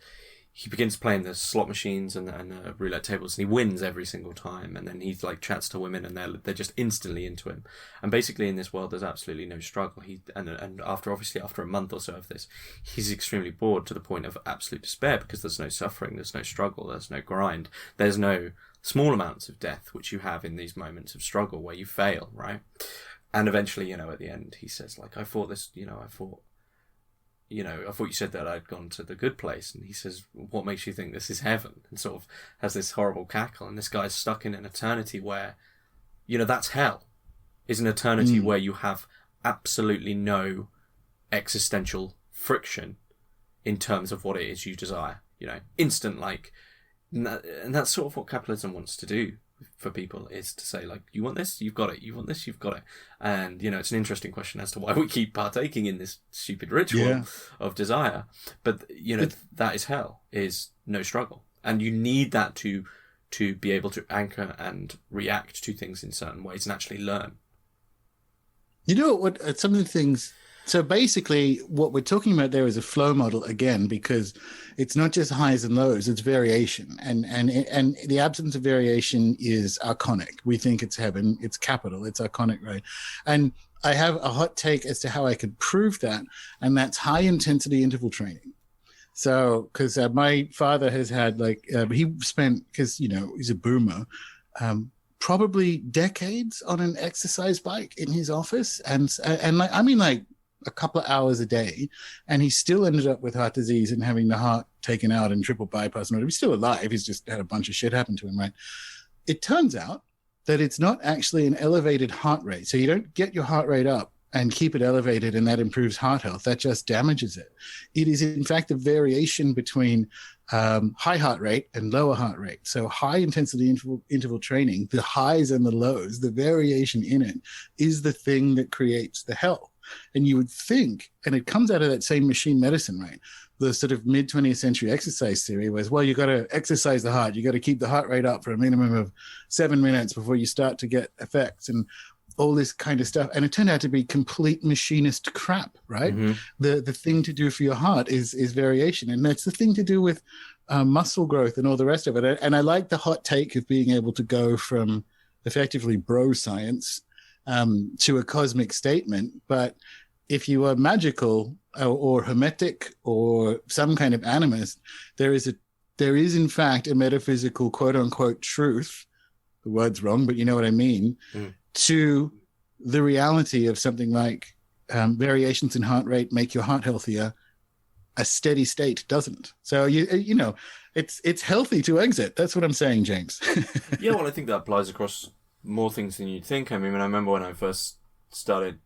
he begins playing the slot machines and roulette tables, and he wins every single time. And then he like chats to women, and they're just instantly into him. And basically, in this world, there's absolutely no struggle. And after a month or so of this, he's extremely bored to the point of absolute despair, because there's no suffering, there's no struggle, there's no grind, there's no small amounts of death which you have in these moments of struggle where you fail, right? And eventually, at the end, he says, like, I thought you said that I'd gone to the good place. And he says, what makes you think this is heaven? And sort of has this horrible cackle. And this guy's stuck in an eternity where, that's hell. Is an eternity where you have absolutely no existential friction in terms of what it is you desire. Instant, like, and that's sort of what capitalism wants to do for people, is to say, like, you want this, you've got it, you want this, you've got it. And it's an interesting question as to why we keep partaking in this stupid ritual of desire, but that is hell, is no struggle, and you need that to be able to anchor and react to things in certain ways and actually learn. What some of the things, so basically what we're talking about there is a flow model again, because it's not just highs and lows, it's variation. And the absence of variation is archonic. We think it's heaven, it's capital, it's archonic, right? And I have a hot take as to how I could prove that, and that's high intensity interval training. So, because my father has had he spent, because, he's a boomer, probably decades on an exercise bike in his office. And a couple of hours a day, and he still ended up with heart disease and having the heart taken out and triple bypass. And he's still alive. He's just had a bunch of shit happen to him, right? It turns out that it's not actually an elevated heart rate. So you don't get your heart rate up and keep it elevated, and that improves heart health. That just damages it. It is, in fact, a variation between high heart rate and lower heart rate. So high intensity interval training, the highs and the lows, the variation in it is the thing that creates the health. And you would think, and it comes out of that same machine medicine, right? The sort of mid 20th century exercise theory was, well, you got to exercise the heart. You got to keep the heart rate up for a minimum of 7 minutes before you start to get effects and all this kind of stuff. And it turned out to be complete machinist crap, right? Mm-hmm. The thing to do for your heart is variation. And that's the thing to do with muscle growth and all the rest of it. And I like the hot take of being able to go from effectively bro science to a cosmic statement. But if you are magical or hermetic or some kind of animist, there is in fact a metaphysical quote unquote truth. The word's wrong, but you know what I mean. To the reality of something like variations in heart rate make your heart healthier. A steady state doesn't. So it's healthy to exit. That's what I'm saying, James. Yeah, well, I think that applies across more things than you'd think. I mean, I remember when I first started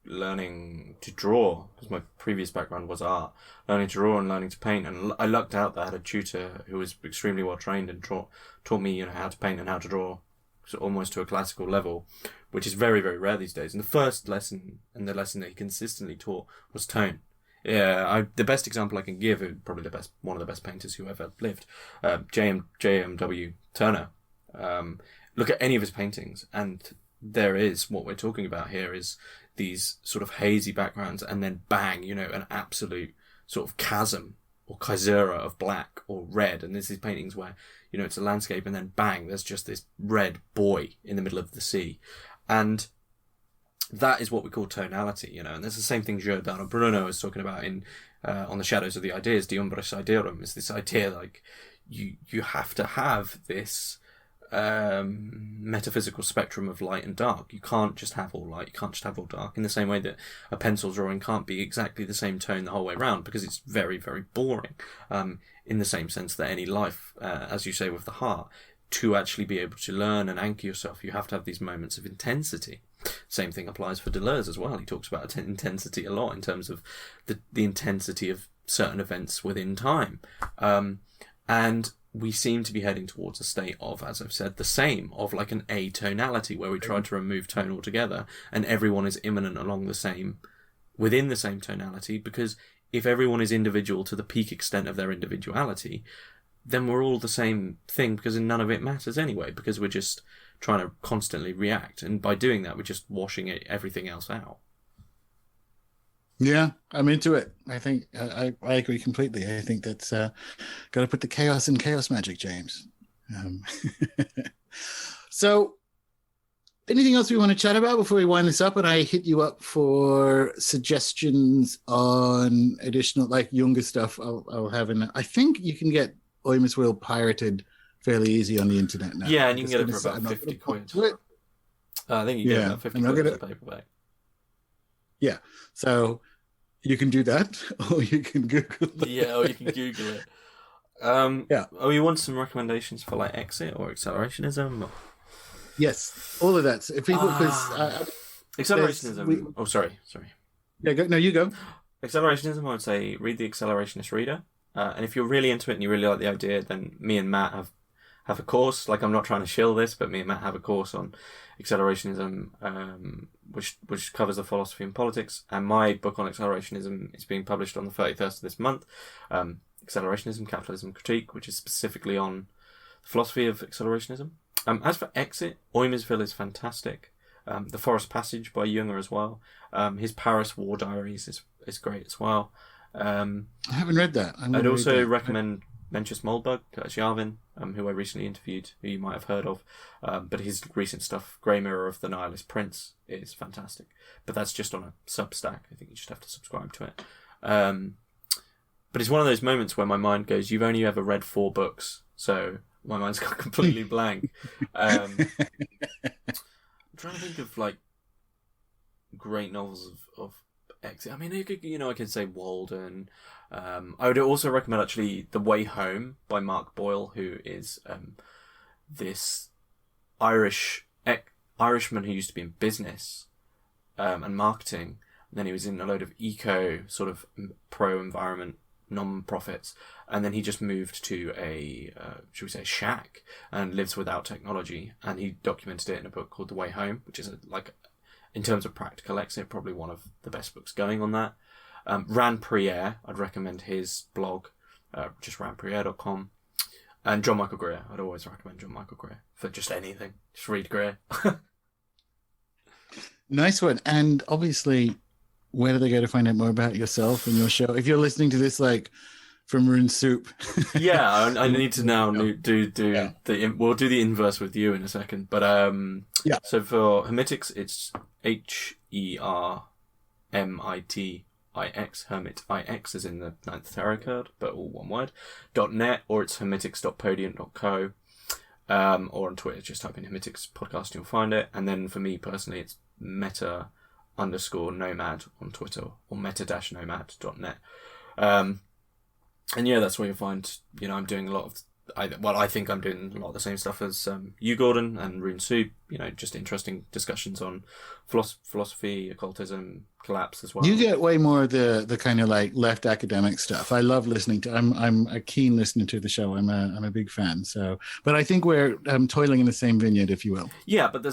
learning to draw, because my previous background was art, learning to draw and learning to paint, and I lucked out that I had a tutor who was extremely well trained and taught me, how to paint and how to draw, so almost to a classical level, which is very, very rare these days. And the first lesson, and the lesson that he consistently taught, was tone. Yeah, the best example I can give, probably one of the best painters who ever lived, JMW Turner. Look at any of his paintings, and there is what we're talking about here is these sort of hazy backgrounds, and then bang, an absolute sort of chasm or caesura of black or red. And there's these paintings where, it's a landscape, and then bang, there's just this red buoy in the middle of the sea. And that is what we call tonality, and there's the same thing Giordano Bruno is talking about in On the Shadows of the Ideas, De Umbris Ideorum, is this idea like you have to have this metaphysical spectrum of light and dark. You can't just have all light, you can't just have all dark, in the same way that a pencil drawing can't be exactly the same tone the whole way around, because it's very, very boring, in the same sense that any life, as you say with the heart, to actually be able to learn and anchor yourself, you have to have these moments of intensity. Same thing applies for Deleuze as well. He talks about intensity a lot in terms of the intensity of certain events within time. And we seem to be heading towards a state of, as I've said, the same, of like an atonality, where we try to remove tone altogether, and everyone is immanent within the same tonality, because if everyone is individual to the peak extent of their individuality, then we're all the same thing, because none of it matters anyway, because we're just trying to constantly react. And by doing that, we're just washing everything else out. Yeah, I'm into it. I think I agree completely. I think that's got to put the chaos in chaos magic, James. So anything else we want to chat about before we wind this up? And I hit you up for suggestions on additional, like, younger stuff. I'll have I think you can get Oimus Will pirated fairly easy on the internet now. Yeah, and you can get it for about 50 quid. I think you get about 50 quid in the paperback. Yeah, so you can do that, or you can Google it. Yeah, or you can Google it. Yeah. Oh, you want some recommendations for like Exit or Accelerationism? Or... Yes, all of that. If people, Accelerationism. Sorry. Yeah, go. No, you go. Accelerationism, I would say read the Accelerationist Reader. And if you're really into it and you really like the idea, then me and Matt have a course. Like, I'm not trying to shill this, but me and Matt have a course on Accelerationism, which covers the philosophy and politics. And my book on Accelerationism is being published on the 31st of this month. Accelerationism, Capitalism, Critique, which is specifically on the philosophy of Accelerationism. As for Exit, Oymersville is fantastic. The Forest Passage by Junger as well. His Paris War Diaries is great as well. I haven't read that. I'd also recommend Mencius Moldbug, Jarvin, who I recently interviewed, who you might have heard of. But his recent stuff, Grey Mirror of the Nihilist Prince, is fantastic. But that's just on a Substack. I think you just have to subscribe to it. But it's one of those moments where my mind goes, you've only ever read 4 books, so my mind's got completely blank. I'm trying to think of like great novels of Exit. I mean, I could say Walden. I would also recommend actually The Way Home by Mark Boyle, who is this Irishman who used to be in business and marketing. And then he was in a load of eco sort of pro-environment non-profits, and then he just moved to a should we say shack and lives without technology, and he documented it in a book called The Way Home, which is in terms of practical exit, probably one of the best books going on that. Rand Priere, I'd recommend his blog, just randpriere.com. And John Michael Greer, I'd always recommend John Michael Greer for just anything. Just read Greer. Nice one. And obviously, where do they go to find out more about yourself and your show? If you're listening to this, like, from Rune Soup. Yeah, I need to now we'll do the inverse with you in a second. But so for Hermitix, it's HERMITIX, Hermitix is in the 9th tarot card, but all one word, .net, or it's hermitix.podium.co, or on Twitter, just type in Hermitix podcast and you'll find it. And then for me personally, it's meta_nomad on Twitter, or meta-nomad.net. And yeah, that's where you find, I'm doing a lot of, I think I'm doing a lot of the same stuff as you, Gordon, and Rune Soup, just interesting discussions on philosophy, occultism, collapse as well. You get way more of the kind of like left academic stuff. I love listening to. I'm a keen listener to the show. I'm a big fan. So, but I think we're toiling in the same vineyard, if you will. Yeah, but I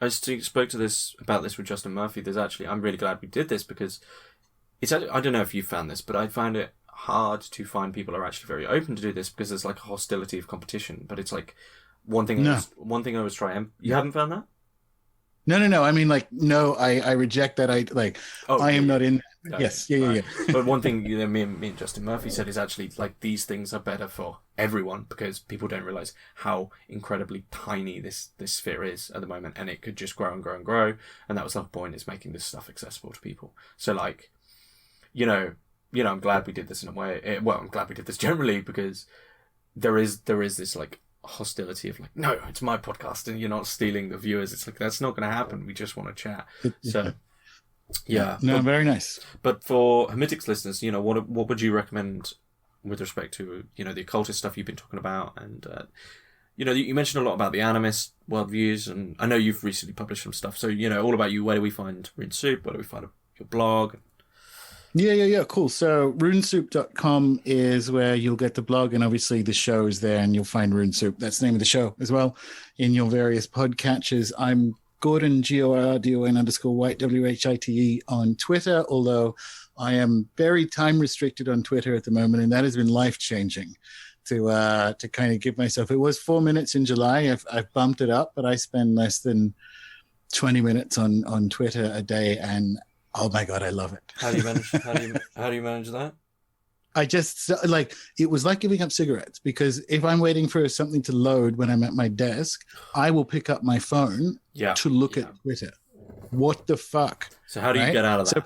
spoke about this with Justin Murphy. I'm really glad we did this because I don't know if you found this, but I found it hard to find people who are actually very open to do this because there's like a hostility of competition. But it's like one thing I was trying. You haven't found that? No. I mean, like, no, I reject that. I am not in. No, yes, yeah. But one thing me and Justin Murphy said is actually like these things are better for everyone because people don't realize how incredibly tiny this sphere is at the moment, and it could just grow and grow and grow. And that was the whole point, is making this stuff accessible to people. So like, I'm glad we did this in a way. I'm glad we did this generally because there is this like hostility of like, no, it's my podcast and you're not stealing the viewers. It's like, that's not going to happen. We just want to chat. So yeah. No, very nice. But for Hermitix listeners, what would you recommend with respect to, the occultist stuff you've been talking about? And, you mentioned a lot about the animist worldviews, and I know you've recently published some stuff. So, all about you. Where do we find Rune Soup? Where do we find your blog? Yeah. Cool. So runesoup.com is where you'll get the blog, and obviously the show is there, and you'll find Rune Soup. That's the name of the show as well in your various podcatchers. I'm Gordon, GORDON_White, WHITE on Twitter, although I am very time restricted on Twitter at the moment, and that has been life-changing to kind of give myself. It was 4 minutes in July. I've bumped it up, but I spend less than 20 minutes on Twitter a day, and oh my God, I love it. How do you manage that? I just it was like giving up cigarettes, because if I'm waiting for something to load when I'm at my desk, I will pick up my phone to look at Twitter. What the fuck? So how do you get out of that?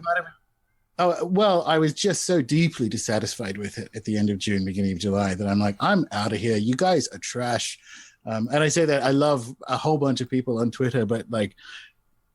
I was just so deeply dissatisfied with it at the end of June, beginning of July, that I'm like, I'm out of here. You guys are trash. And I say that I love a whole bunch of people on Twitter, but like,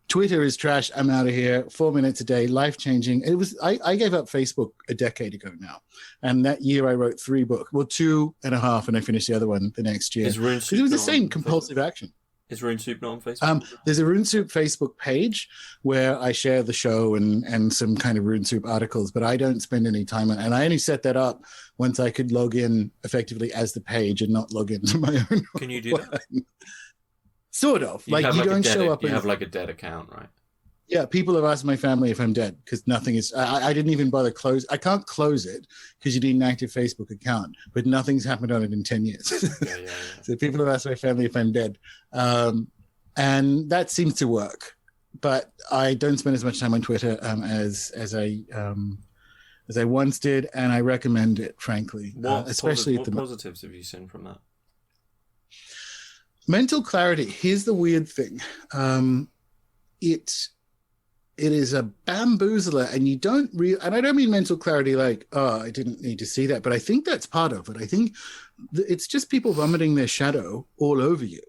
Twitter is trash. I'm out of here. 4 minutes a day, life-changing. I gave up Facebook a decade ago now. And that year I wrote 3 books. Well, 2.5, and I finished the other one the next year. Because it was the same compulsive action. Is Rune Soup not on Facebook? There's a Rune Soup Facebook page where I share the show and some kind of Rune Soup articles, but I don't spend any time on it. And I only set that up once I could log in effectively as the page and not log into my own. Can you do that? Sort of. You don't show up. You have like a dead account, right? Yeah, people have asked my family if I'm dead because nothing is. I didn't even bother close. I can't close it because you need an active Facebook account, but nothing's happened on it in 10 years. Yeah. So people have asked my family if I'm dead, and that seems to work. But I don't spend as much time on Twitter as I once did, and I recommend it, frankly. What positives have you seen from that? Mental clarity. Here's the weird thing. It is a bamboozler, and you don't and I don't mean mental clarity like, oh, I didn't need to see that, but I think that's part of it. I think it's just people vomiting their shadow all over you.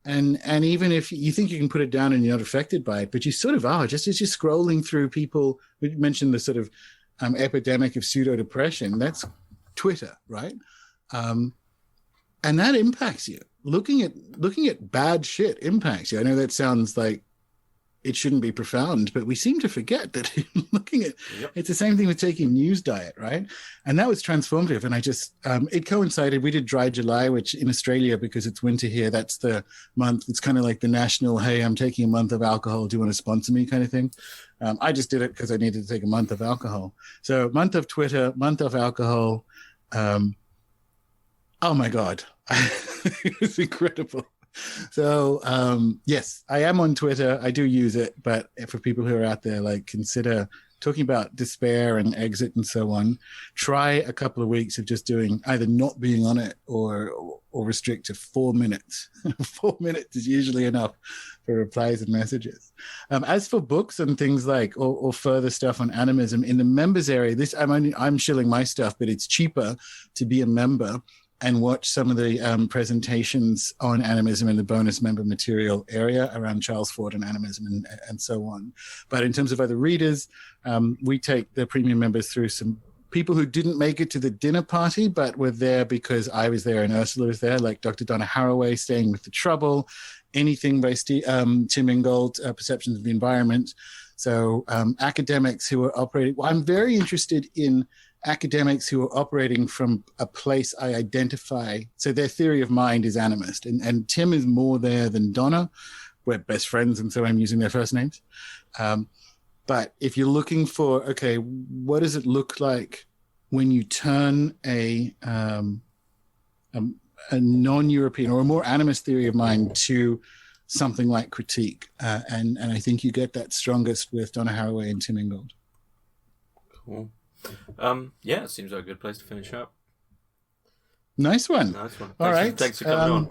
And even if you think you can put it down and you're not affected by it, but you sort of are, just as you're scrolling through people. We mentioned the sort of epidemic of pseudo depression. That's Twitter, right? And that impacts you. Looking at bad shit impacts you. I know that sounds like it shouldn't be profound, but we seem to forget that it's the same thing with taking news diet, right? And that was transformative. And I just, it coincided, we did Dry July, which in Australia, because it's winter here, that's the month. It's kind of like the national, hey, I'm taking a month of alcohol. Do you want to sponsor me kind of thing? I just did it because I needed to take a month of alcohol. So month of Twitter, month of alcohol. Oh my God. It was incredible. So yes, I am on Twitter. I do use it, but for people who are out there, like, consider talking about despair and exit and so on. Try a couple of weeks of just doing either not being on it or restrict to 4 minutes. 4 minutes is usually enough for replies and messages. As for books and things like or further stuff on animism in the members area, I'm shilling my stuff, but it's cheaper to be a member. and watch some of the presentations on animism in the bonus member material area around Charles Ford and animism and so on. But in terms of other readers, we take the premium members through some people who didn't make it to the dinner party, but were there because I was there and Ursula was there, like Dr. Donna Haraway, Staying with the Trouble, anything by Tim Ingold, Perceptions of the Environment. So academics who are operating, well, I'm very interested in academics who are operating from a place I identify. So their theory of mind is animist. And Tim is more there than Donna. We're best friends, and so I'm using their first names. But if you're looking for, okay, what does it look like when you turn a non-European or a more animist theory of mind to something like critique? And I think you get that strongest with Donna Haraway and Tim Ingold. Cool. Yeah, it seems like a good place to finish up. Nice one. Nice one. All right. Thanks for coming on.